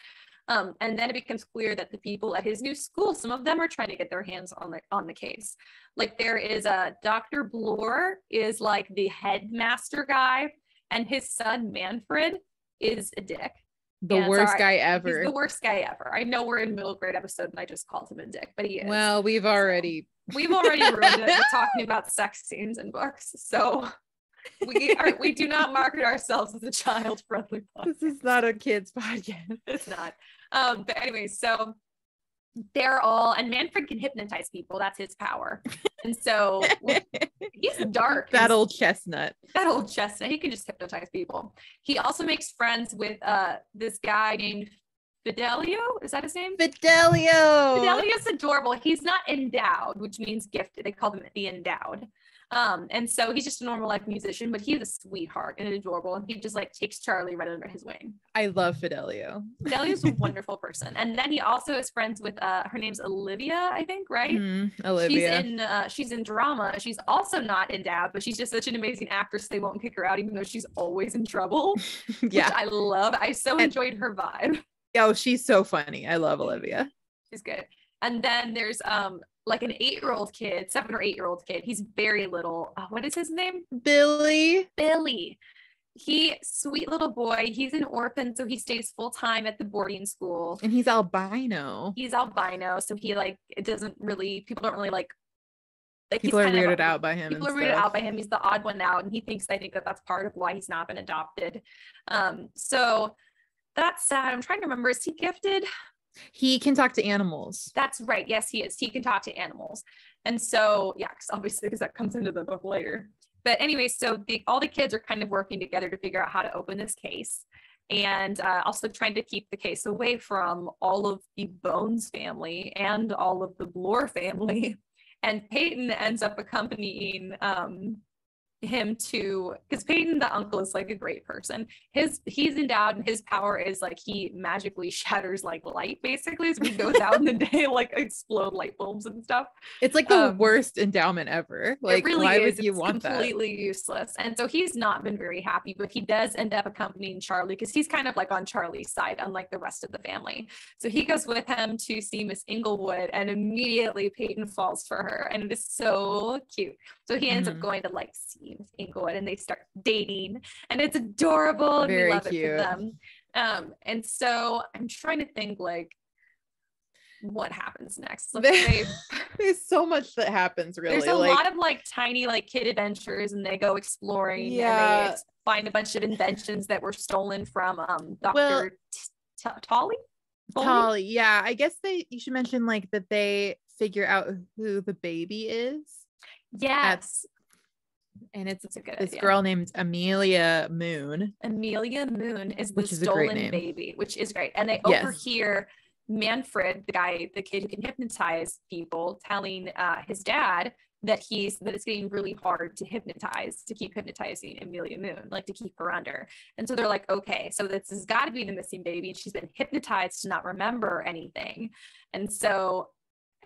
And then it becomes clear that the people at his new school, some of them are trying to get their hands on the case. Like there is Dr. Bloor is like the headmaster guy, and his son Manfred is a dick. The worst guy ever. He's the worst guy ever. I know we're in middle grade episode and I just called him a dick, but he is. Well, we've already ruined it. We're talking about sex scenes in books. So we do not market ourselves as a child-friendly podcast. This is not a kids podcast. It's not. But anyway, so they're all, and Manfred can hypnotize people. That's his power. And so he's dark. That old chestnut. He can just hypnotize people. He also makes friends with this guy named Fidelio, is that his name? Fidelio's adorable. He's not endowed, which means gifted. They call them the endowed. And so he's just a normal like musician, but he's a sweetheart and adorable, and he just like takes Charlie right under his wing. I love Fidelio. Fidelio's a wonderful person. And then he also is friends with her name's Olivia, I think, right? Olivia. She's in drama. She's also not endowed, but she's just such an amazing actress they won't kick her out, even though she's always in trouble. Yeah, which I love. I enjoyed her vibe. Oh, she's so funny. I love Olivia. She's good. And then there's like an 7 or 8-year-old kid. He's very little. What is his name? Billy. He, sweet little boy. He's an orphan, so he stays full time at the boarding school. And he's albino. So he like, it doesn't really, people don't really like people are weirded out by him. People are weirded out by him. He's the odd one out, and I think that's part of why he's not been adopted. So that's sad. I'm trying to remember, is he gifted? He can talk to animals. That's right. Yes, he is. He can talk to animals. And so, yeah, because that comes into the book later. But anyway, so all the kids are kind of working together to figure out how to open this case, and also trying to keep the case away from all of the Bones family and all of the Bloor family. And Peyton ends up accompanying him to, because Peyton the uncle is like a great person. He's endowed, and his power is like he magically shatters like light, basically, so he goes out in the day like explode light bulbs and stuff. It's like the worst endowment ever. Like, really why would you want that? Completely useless. And so he's not been very happy, but he does end up accompanying Charlie because he's kind of like on Charlie's side, unlike the rest of the family. So he goes with him to see Miss Inglewood, and immediately Peyton falls for her, and it is so cute. So he ends up going to like see Miss Inglewood, and they start dating, and it's adorable, and we love cute. It for them. And so I'm trying to think like what happens next. There's so much that happens, really. There's a lot of like tiny like kid adventures, and they go exploring, and they find a bunch of inventions that were stolen from Dr. Tolly. Yeah, I guess you should mention like that they figure out who the baby is. Yes. And it's this girl named Amelia Moon. Amelia Moon is the stolen baby, which is great. And they overhear Manfred, the kid who can hypnotize people, telling his dad that it's getting really hard to keep hypnotizing Amelia Moon, like to keep her under. And so they're like, okay, so this has got to be the missing baby, and she's been hypnotized to not remember anything. And so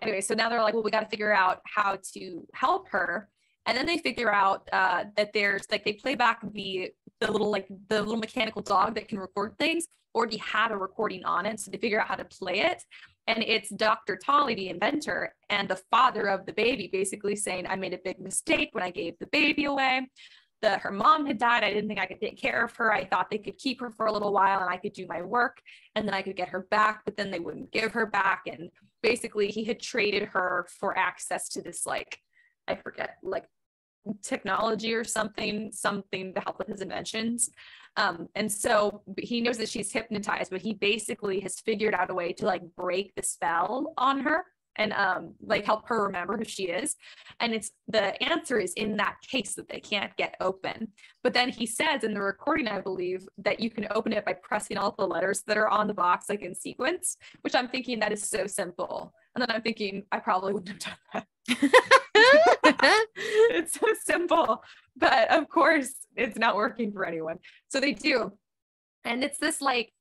anyway, so now they're like, well, we got to figure out how to help her. And then they figure out that there's like, they play back the little mechanical dog that can record things already had a recording on it. So they figure out how to play it. And it's Dr. Tolly, the inventor, and the father of the baby, basically saying, I made a big mistake when I gave the baby away. Her mom had died. I didn't think I could take care of her. I thought they could keep her for a little while and I could do my work, and then I could get her back, but then they wouldn't give her back. And basically he had traded her for access to this, like, I forget, like technology or something to help with his inventions. And so he knows that she's hypnotized, but he basically has figured out a way to like break the spell on her and like help her remember who she is. And the answer is in that case that they can't get open. But then he says in the recording, I believe, that you can open it by pressing all the letters that are on the box, like in sequence, which I'm thinking that is so simple. And then I'm thinking I probably wouldn't have done that. It's so simple, but of course it's not working for anyone. So they do. And it's this like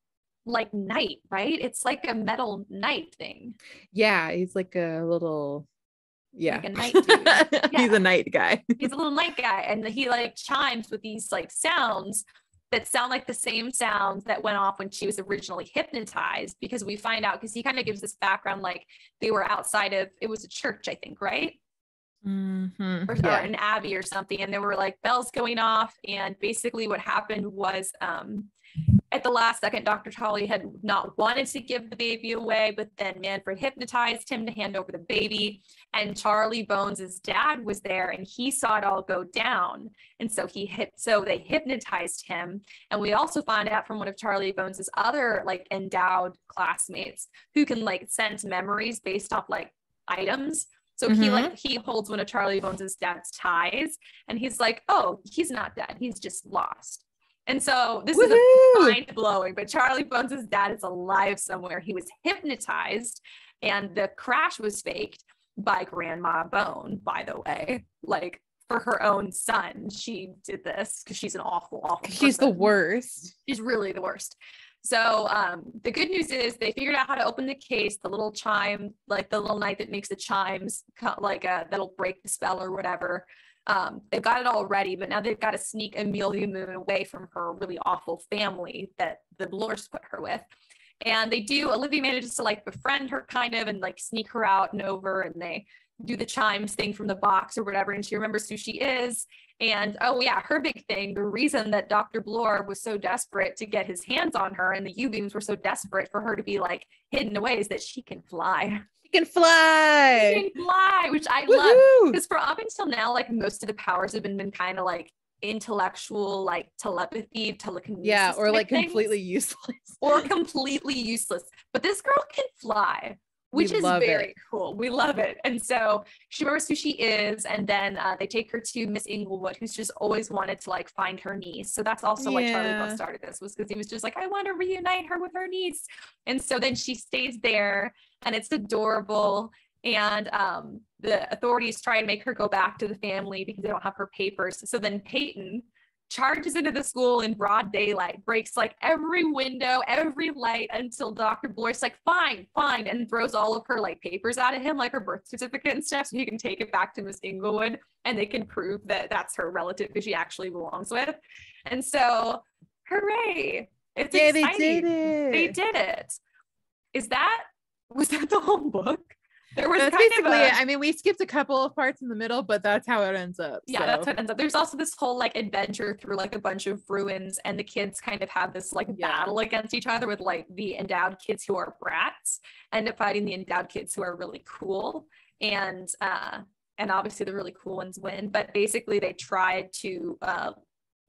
knight, right? It's like a metal knight thing. Yeah, he's like a little, like a knight dude. Yeah. He's a knight guy. He's a little knight guy, and he like chimes with these like sounds that sound like the same sounds that went off when she was originally hypnotized, because we find out, because he kind of gives this background, like they were outside of, it was a church, I think, right? Mm-hmm. Or an abbey or something, and there were like bells going off, and basically what happened was at the last second, Dr. Tolly had not wanted to give the baby away, but then Manfred hypnotized him to hand over the baby, and Charlie Bones' dad was there, and he saw it all go down, and so they hypnotized him. And we also found out from one of Charlie Bones' other like endowed classmates who can like sense memories based off like items. So he holds one of Charlie Bones' dad's ties, and he's like, oh, he's not dead, he's just lost. And so this is mind blowing, but Charlie Bones' dad is alive somewhere. He was hypnotized, and the crash was faked by Grandma Bone, by the way. Like, for her own son, she did this because she's an awful she's person. The worst. She's really the worst. So the good news is they figured out how to open the case. The little chime, like the little knight that makes the chimes, like that'll break the spell or whatever. They've got it all ready, but now they've got to sneak Amelia Moon away from her really awful family that the Blores put her with. And they do. Olivia manages to like befriend her kind of and like sneak her out and over, and they do the chimes thing from the box or whatever, and she remembers who she is. And oh yeah, her big thing, the reason that Dr. Blore was so desperate to get his hands on her and the U-beams were so desperate for her to be like hidden away is that she can fly. She can fly. She can fly, which I love. Because for up until now, like most of the powers have been kind of like intellectual, like telepathy, telekinesis. Yeah, or like things. completely useless. Or completely useless. But this girl can fly, which is very cool. We love it. And so she remembers who she is. And then they take her to Miss Inglewood, who's just always wanted to like find her niece. So that's also why Charlie Bone started this, was because he was just like, I want to reunite her with her niece. And so then she stays there, and it's adorable. And the authorities try and make her go back to the family because they don't have her papers. So then Peyton charges into the school in broad daylight, breaks like every window, every light, until Dr. Blore's like, fine, and throws all of her like papers out at him, like her birth certificate and stuff, so he can take it back to Miss Inglewood and they can prove that that's her relative who she actually belongs with. And so, hooray! It's exciting. They did it. They did it. Was that the whole book? That's basically it. I mean, we skipped a couple of parts in the middle, but that's how it ends up. Yeah, that's how it ends up. There's also this whole like adventure through like a bunch of ruins, and the kids kind of have this like battle against each other, with like the endowed kids who are brats end up fighting the endowed kids who are really cool, and obviously the really cool ones win. But basically they tried to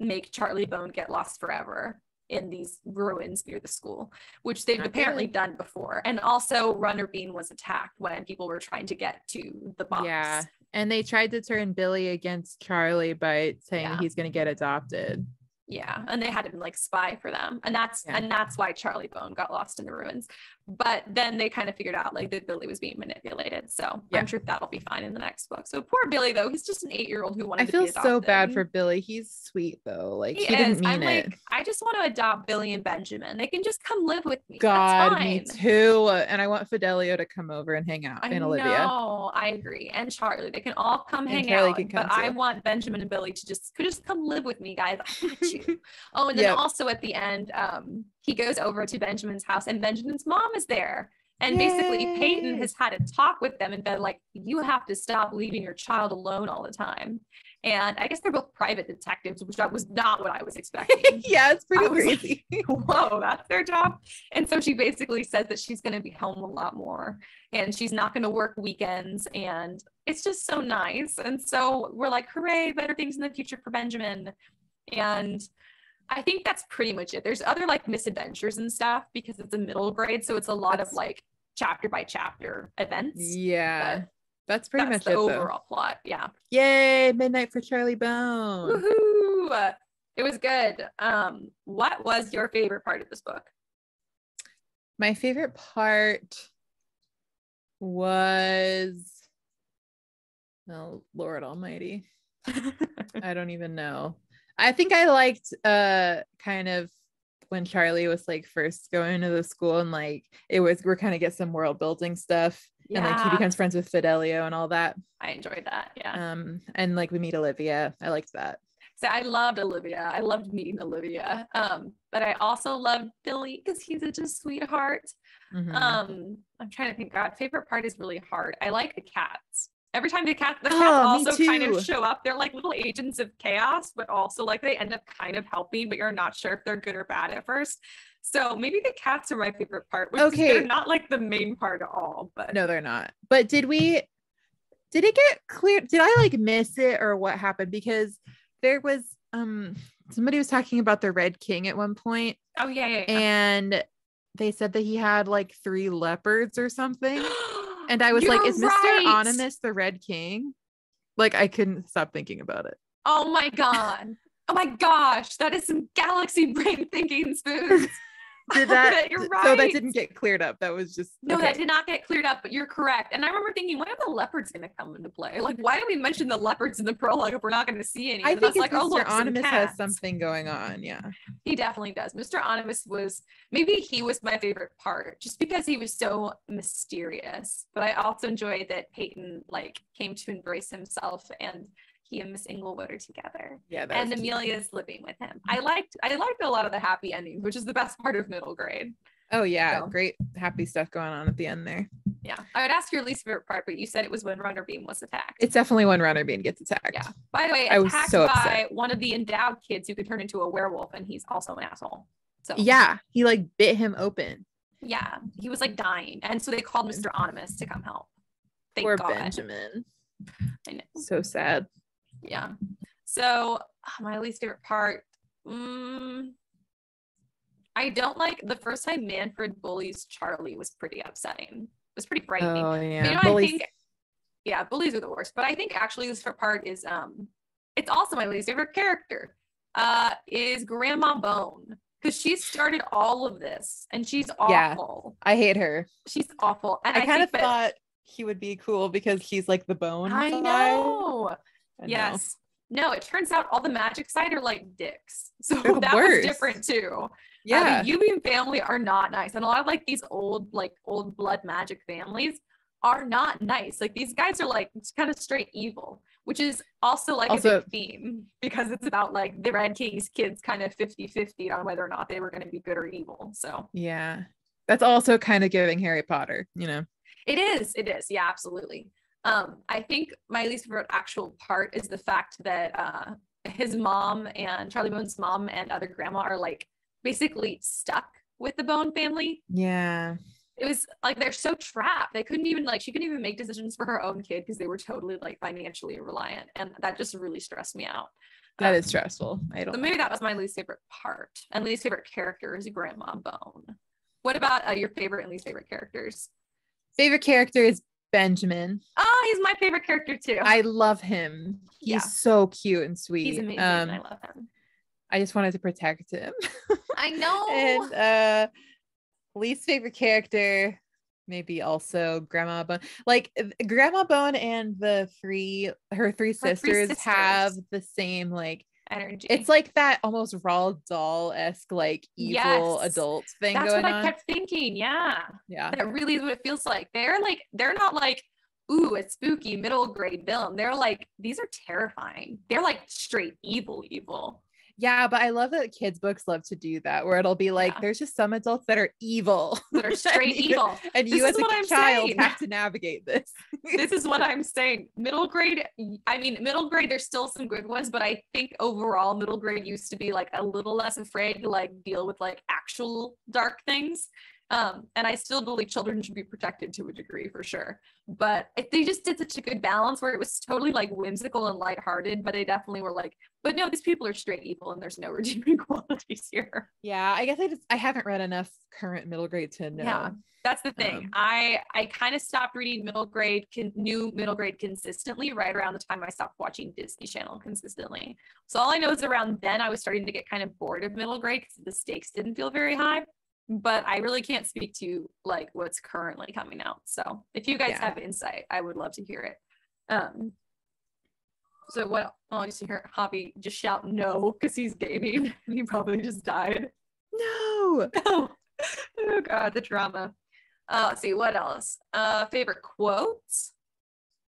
make Charlie Bone get lost forever in these ruins near the school, which they've apparently done before. And also Runner Bean was attacked when people were trying to get to the box. Yeah, and they tried to turn Billy against Charlie by saying he's going to get adopted. Yeah, and they had him like spy for them, and that's why Charlie Bone got lost in the ruins. But then they kind of figured out like that Billy was being manipulated, so I'm sure that'll be fine in the next book. So poor Billy, though, he's just an 8-year-old who wanted to be adopted. I feel so bad for Billy. He's sweet though, like he didn't mean it. Like, I just want to adopt Billy and Benjamin. They can just come live with me. God, me too. And I want Fidelio to come over and hang out. And Olivia. No, I agree. And Charlie, they can all come hang out. But I want Benjamin and Billy to just come live with me, guys. I got you. Oh, and then also at the end, he goes over to Benjamin's house, and Benjamin's mom is there. And basically Peyton has had a talk with them and been like, you have to stop leaving your child alone all the time. And I guess they're both private detectives, which was not what I was expecting. Yeah, it's pretty crazy. Like, whoa, that's their job. And so she basically says that she's going to be home a lot more, and she's not going to work weekends. And it's just so nice. And so we're like, hooray, better things in the future for Benjamin. And I think that's pretty much it. There's other like misadventures and stuff because it's a middle grade. So it's a lot of like chapter by chapter events. Yeah. That's pretty much the overall plot. Yeah. Yay. Midnight for Charlie Bone. Woohoo. It was good. What was your favorite part of this book? My favorite part was, oh, Lord Almighty. I don't even know. I think I liked kind of when Charlie was like first going to the school, and like we're kind of get some world building stuff, and like he becomes friends with Fidelio and all that. I enjoyed that. Yeah. And like we meet Olivia. I liked that. So I loved Olivia. I loved meeting Olivia. But I also loved Billy because he's such a sweetheart. Mm-hmm. I'm trying to think. God, favorite part is really hard. I like the cats. Every time the cats also kind of show up, they're like little agents of chaos, but also like they end up kind of helping, but you're not sure if they're good or bad at first. So maybe the cats are my favorite part, which they're not like the main part at all. But no, they're not. But did it get clear? Did I like miss it, or what happened? Because there was somebody was talking about the Red King at one point. Oh yeah. And they said that he had like 3 leopards or something. And I was like, is Mr. Onimus the Red King? Like, I couldn't stop thinking about it. Oh my God. Oh my gosh, that is some galaxy brain thinking, Spoons. You're right. So that didn't get cleared up. That was just no, okay. That did not get cleared up, but you're correct. And I remember thinking, when are the leopards going to come into play? Like, why do we mention the leopards in the prologue if we're not going to see any? I think it's like, Mr. Onimus has something going on. Yeah, he definitely does. Mr. Onimus he was my favorite part, just because he was so mysterious. But I also enjoyed that Peyton like came to embrace himself, and he and Miss Inglewood are together. Yeah, and Amelia's living with him. I liked a lot of the happy endings, which is the best part of middle grade. Oh yeah, so, great happy stuff going on at the end there. Yeah, I would ask your least favorite part, but you said it was when Runner Beam was attacked. It's definitely when Runner Beam gets attacked. Yeah. By the way, attacked by one of the endowed kids who could turn into a werewolf, and he's also an asshole. So yeah, he like bit him open. Yeah, he was like dying, and so they called Mr. Onimus to come help. Poor Benjamin. I know. So sad. Yeah. So my least favorite part. I don't like the first time Manfred bullies Charlie was pretty upsetting. It was pretty frightening. Oh yeah. But, you know, bullies. Bullies are the worst. But I think actually this part is it's also my least favorite character. Is Grandma Bone. Because she started all of this and she's awful. Yeah, I hate her. She's awful. And I kind of thought he would be cool because he's like the bone. I know. Yes. No, it turns out all the magic side are like dicks. So that was different too. Yeah. The Ubian family are not nice. And a lot of like these old blood magic families are not nice. Like these guys are like kind of straight evil, which is also like a big theme because it's about like the Red King's kids kind of 50-50 on whether or not they were going to be good or evil. So yeah, that's also kind of giving Harry Potter, you know. It is. Yeah, absolutely. I think my least favorite actual part is the fact that his mom and Charlie Bone's mom and other grandma are like basically stuck with the Bone family. Yeah. It was like they're so trapped. They couldn't even she couldn't even make decisions for her own kid because they were totally like financially reliant. And that just really stressed me out. That is stressful. So maybe that was my least favorite part. And least favorite character is Grandma Bone. What about your favorite and least favorite characters? Favorite character is Benjamin. Oh, he's my favorite character too. I love him. He's so cute and sweet. He's amazing. I love him. I just wanted to protect him. I know. And least favorite character, maybe also Grandma Bone. Like Grandma Bone and her three sisters have the same like energy. It's like that almost Roald Dahl-esque like evil adult thing going on. That's what I kept thinking. Yeah. That really is what it feels like. They're not like, ooh, it's spooky middle grade villain. They're like, these are terrifying. They're like straight evil. Yeah, but I love that kids' books love to do that, where it'll be like, there's just some adults that are evil. That are straight evil. And you as a child have to navigate this. This is what I'm saying. Middle grade, there's still some good ones, but I think overall middle grade used to be like a little less afraid to like deal with like actual dark things. And I still believe children should be protected to a degree for sure. But they just did such a good balance where it was totally like whimsical and lighthearted, but they definitely were like, but no, these people are straight evil and there's no redeeming qualities here. Yeah, I guess I haven't read enough current middle grade to know. Yeah, that's the thing. I kind of stopped reading new middle grade consistently right around the time I stopped watching Disney Channel consistently. So all I know is around then I was starting to get kind of bored of middle grade because the stakes didn't feel very high. But I really can't speak to like what's currently coming out. So if you guys have insight, I would love to hear it. So what? Oh, you see here, Hobby just shout no because he's gaming. He probably just died. No. Oh God, the drama. Let's see what else. Favorite quotes.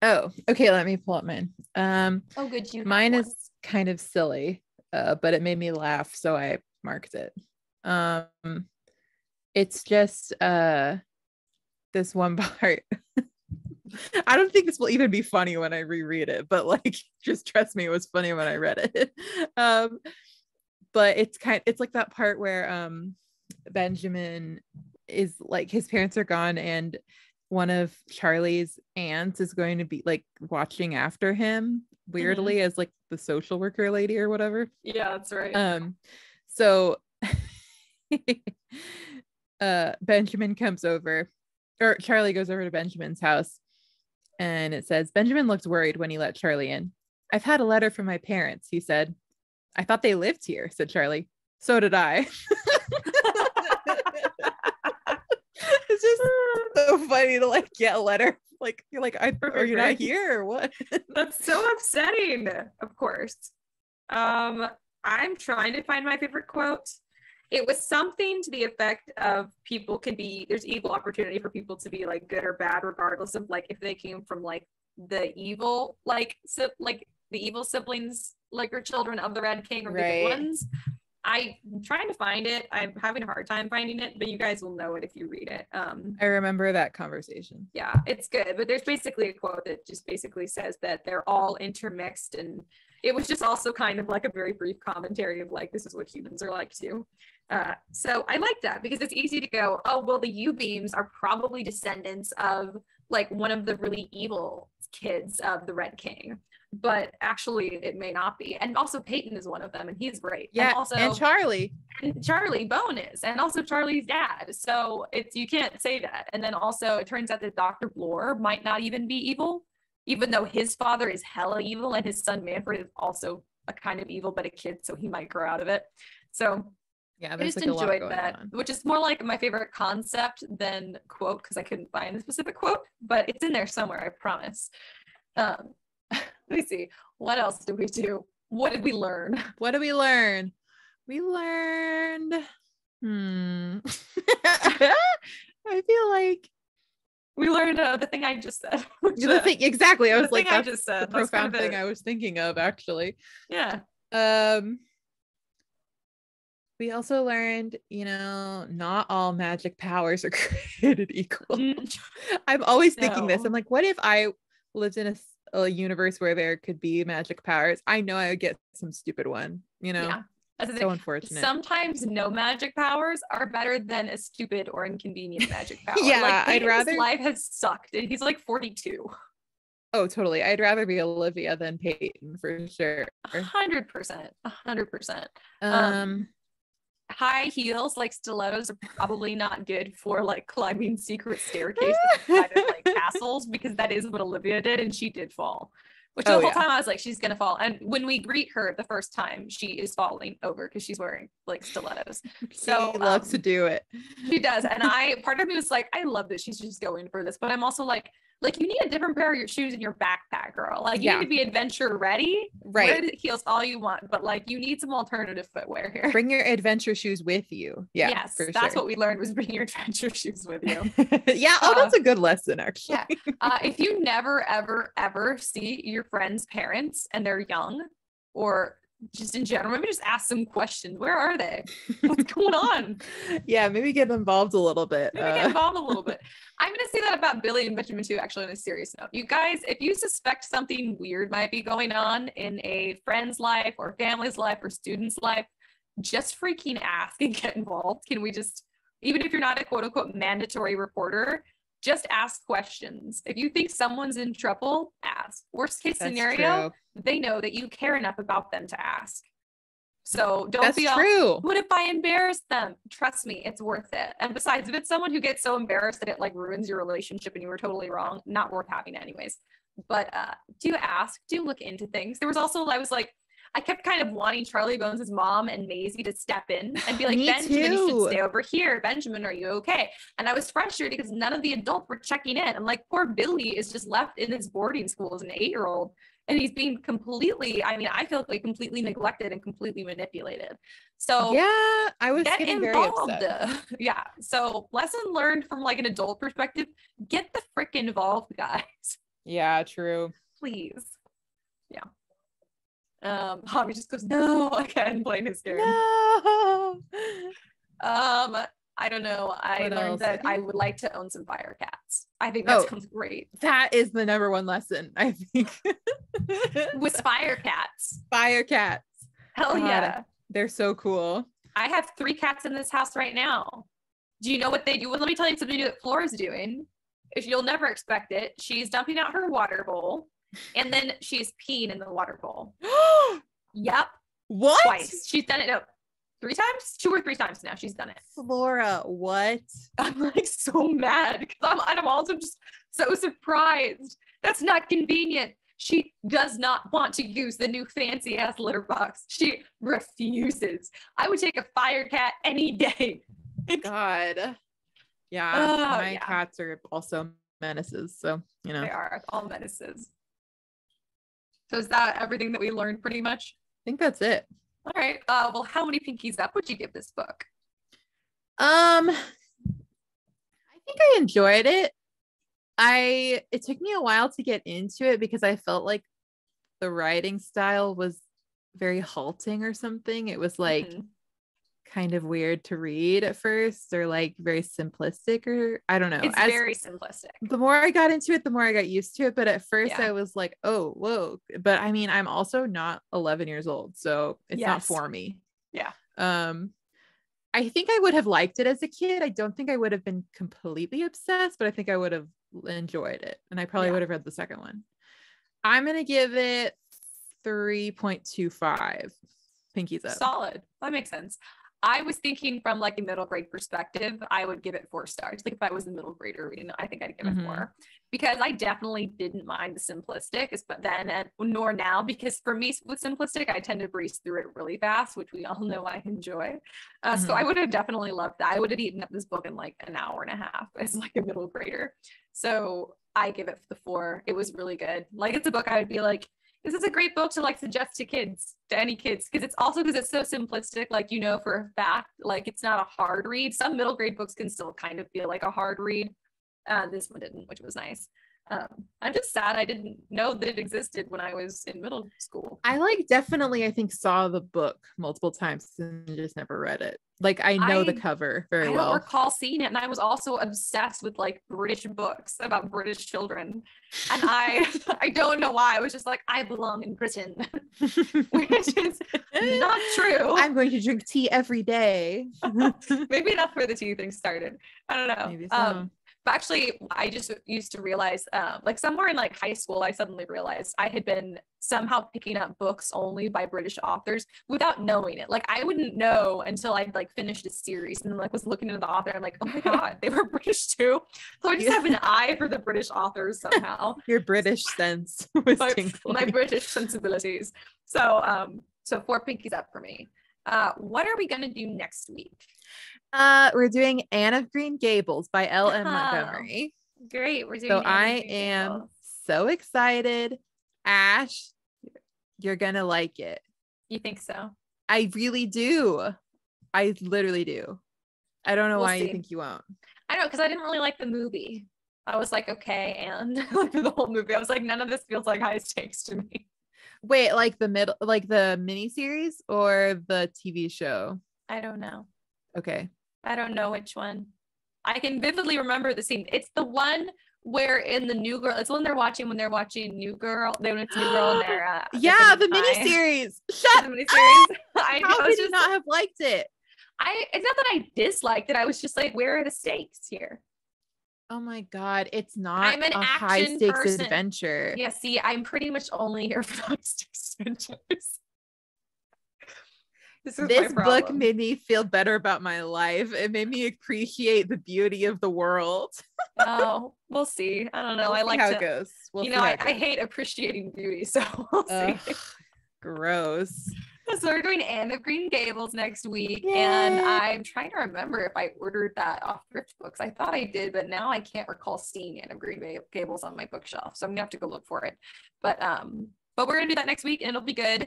Oh, okay. Let me pull up mine. Oh, good. Mine is kind of silly, but it made me laugh, so I marked it. It's just this one part. I don't think this will even be funny when I reread it, but like just trust me, it was funny when I read it. But it's like that part where Benjamin is like, his parents are gone and one of Charlie's aunts is going to be like watching after him weirdly as like the social worker lady or whatever. Yeah, that's right. So Benjamin comes over, or Charlie goes over to Benjamin's house, and it says Benjamin looked worried when he let Charlie in. "I've had a letter from my parents," he said. I thought they lived here, said Charlie. So did I. It's just so funny to like get a letter. Like, you're like, are you not here or what? That's so upsetting. Of course. I'm trying to find my favorite quote. It was something to the effect of there's equal opportunity for people to be like good or bad, regardless of like if they came from like the evil, like the evil siblings, like or children of the Red King or the good ones. I'm trying to find it. I'm having a hard time finding it, but you guys will know it if you read it. I remember that conversation. Yeah, it's good. But there's basically a quote that just basically says that they're all intermixed. And it was just also kind of like a very brief commentary of like, this is what humans are like too. So I like that because it's easy to go, oh, well, the U-beams are probably descendants of like one of the really evil kids of the Red King. But actually it may not be. And also Peyton is one of them and he's great. Yeah, and Charlie Bone is, and also Charlie's dad. So you can't say that. And then also it turns out that Dr. Bloor might not even be evil, even though his father is hella evil and his son Manfred is also a kind of evil, but a kid, so he might grow out of it. So yeah, I just enjoyed that, which is more like my favorite concept than quote, because I couldn't find a specific quote, but it's in there somewhere, I promise. Let me see. What else did we do? What did we learn? We learned I feel like we learned the thing I just said. Exactly. I was like, that's I just said. the profound thing I was thinking of, actually. Yeah. We also learned, not all magic powers are created equal. I'm always thinking this. I'm like, what if I lived in a universe where there could be magic powers? I know I would get some stupid one, Yeah. That's so unfortunate. Sometimes no magic powers are better than a stupid or inconvenient magic power. Yeah, like, I'd rather. His life has sucked, and he's like 42. Oh, totally. I'd rather be Olivia than Peyton for sure. 100%. High heels like stilettos are probably not good for like climbing secret staircases inside of like castles, because that is what Olivia did, and she did fall. Which the whole time I was like, she's gonna fall. And when we greet her the first time, she is falling over because she's wearing like stilettos. So she loves to do it. She does. And part of me was like, I love that she's just going for this, but I'm also like you need a different pair of your shoes in your backpack, girl. Like you need to be adventure ready. Right. Wear the heels all you want, but like you need some alternative footwear here. Bring your adventure shoes with you. Yeah. Yes, that's what we learned, was bring your adventure shoes with you. Yeah. Oh, that's a good lesson, actually. Yeah. If you never, ever, ever see your friend's parents and they're young, or just in general, maybe just ask some questions. Where are they? What's going on? Yeah, maybe get involved a little bit. I'm going to say that about Billy and Benjamin too, actually, on a serious note. You guys, if you suspect something weird might be going on in a friend's life or family's life or student's life, just freaking ask and get involved. Can we just, even if you're not a quote unquote mandatory reporter, just ask questions. If you think someone's in trouble, ask. Worst case scenario, they know that you care enough about them to ask. So don't be all, what if I embarrass them? Trust me, it's worth it. And besides, if it's someone who gets so embarrassed that it like ruins your relationship and you were totally wrong, not worth having anyways. But do ask, do look into things. There was also, I kept kind of wanting Charlie Bones' mom and Maisie to step in and be like, Benjamin, you should stay over here. Benjamin, are you okay? And I was frustrated because none of the adults were checking in. I'm like, poor Billy is just left in his boarding school as an 8-year-old. And he's being completely, I feel like completely neglected and completely manipulated. So yeah, I was getting very upset. Yeah. So lesson learned from like an adult perspective, get the frick involved, guys. Yeah, true. Please. Yeah. Javi just goes, no, again, playing his game. No. I don't know. I learned that I would like to own some fire cats. I think that sounds great. That is the number one lesson, I think. With fire cats. Fire cats. Hell yeah. They're so cool. I have 3 cats in this house right now. Do you know what they do? Well, let me tell you something that Flora's doing. If you'll never expect it, she's dumping out her water bowl, and then she's peeing in the water bowl. Yep. What? Twice. She's done it. No, 3 times? 2 or 3 times now she's done it. Flora, what? I'm like so mad because I'm also just so surprised. That's not convenient. She does not want to use the new fancy ass litter box. She refuses. I would take a fire cat any day. God. Yeah. My cats are also menaces. So, you know. They are all menaces. So is that everything that we learned pretty much? I think that's it. All right. Well, how many pinkies up would you give this book? I think I enjoyed it. It took me a while to get into it because I felt like the writing style was very halting or something. It was like kind of weird to read at first, or like very simplistic, or I don't know. It's very simplistic. The more I got into it, the more I got used to it. But at first I was like, oh, whoa. But I mean, I'm also not 11 years old, so it's not for me. Yeah. I think I would have liked it as a kid. I don't think I would have been completely obsessed, but I think I would have enjoyed it. And I probably would have read the second one. I'm going to give it 3.25 pinkies up. Solid. That makes sense. I was thinking from like a middle grade perspective, I would give it 4 stars. Like if I was a middle grader reading, I think I'd give it 4, because I definitely didn't mind the simplistic, but then nor now, because for me with simplistic, I tend to breeze through it really fast, which we all know I enjoy. So I would have definitely loved that. I would have eaten up this book in like an hour and a half as like a middle grader. So I give it the 4. It was really good. Like it's a book I would be like, this is a great book to like suggest to kids, to any kids, because it's also because it's so simplistic, like, you know, for a fact, like it's not a hard read. Some middle grade books can still kind of feel like a hard read. This one didn't, which was nice. I'm just sad I didn't know that it existed when I was in middle school. I like definitely, I think, saw the book multiple times and just never read it. Like I know the cover very well. I don't recall seeing it, and I was also obsessed with like British books about British children, and I don't know why. I was just like, I belong in Britain, which is not true. I'm going to drink tea every day. Maybe that's where the tea thing started. I don't know. Maybe so. But actually, I just used to realize, like somewhere in like high school, I suddenly realized I had been somehow picking up books only by British authors without knowing it. Like I wouldn't know until I'd like finished a series and like was looking into the author. I'm like, oh my God, they were British too. So I just have an eye for the British authors somehow. Your British sense was my British sensibilities. So 4 pinkies up for me. What are we gonna do next week? We're doing Anne of Green Gables by L.M. Montgomery. Great. We're doing so I am so excited. Ash, you're gonna like it. You think so? I really do. I literally do. I don't know why you think you won't. I know, because I didn't really like the movie. I was like, okay, and like the whole movie, I was like, none of this feels like high stakes to me. Wait, like the miniseries or the TV show? I don't know. Okay. I don't know which one. I can vividly remember the scene. It's the one where in the New Girl, it's when they're watching New Girl. When it's New Girl and they're the miniseries. Shut the miniseries. How could you not have liked it? It's not that I disliked it. I was just like, where are the stakes here? Oh my God, it's not a high stakes adventure. Yeah, see, I'm pretty much only here for high stakes adventures. This book made me feel better about my life. It made me appreciate the beauty of the world. Oh, we'll see. I don't know. I like how it goes. I hate appreciating beauty, so we'll see. Gross. So we're doing Anne of Green Gables next week. Yay. And I'm trying to remember if I ordered that off Thrift Books. I thought I did, but now I can't recall seeing Anne of Green Gables on my bookshelf. So I'm gonna have to go look for it. But we're gonna do that next week and it'll be good.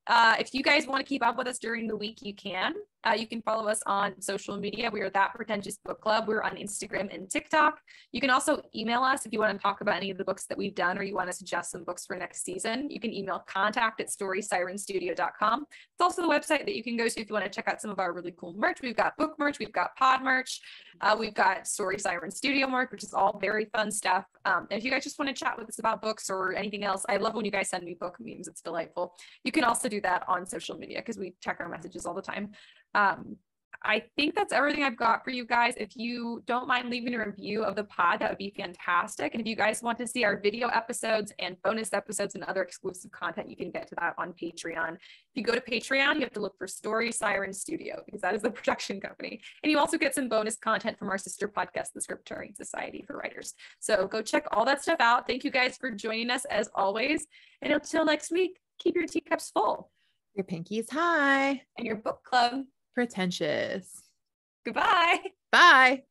If you guys want to keep up with us during the week, you can. You can follow us on social media. We are That Pretentious Book Club. We're on Instagram and TikTok. You can also email us if you want to talk about any of the books that we've done or you want to suggest some books for next season. You can email contact@storysirenstudio.com. It's also the website that you can go to if you want to check out some of our really cool merch. We've got book merch, we've got pod merch, we've got Story Siren Studio merch, which is all very fun stuff. And if you guys just want to chat with us about books or anything else, I love when you guys send me book memes. It's delightful. You can also do that on social media because we check our messages all the time. I think that's everything I've got for you guys. If you don't mind leaving a review of the pod, that would be fantastic. And if you guys want to see our video episodes and bonus episodes and other exclusive content, you can get to that on Patreon. If you go to Patreon, you have to look for Story Siren Studio, because that is the production company. And you also get some bonus content from our sister podcast, the Scripturient Society for Writers. So go check all that stuff out. Thank you guys for joining us as always. And until next week, keep your teacups full, your pinkies high, and your book club pretentious. Goodbye. Bye.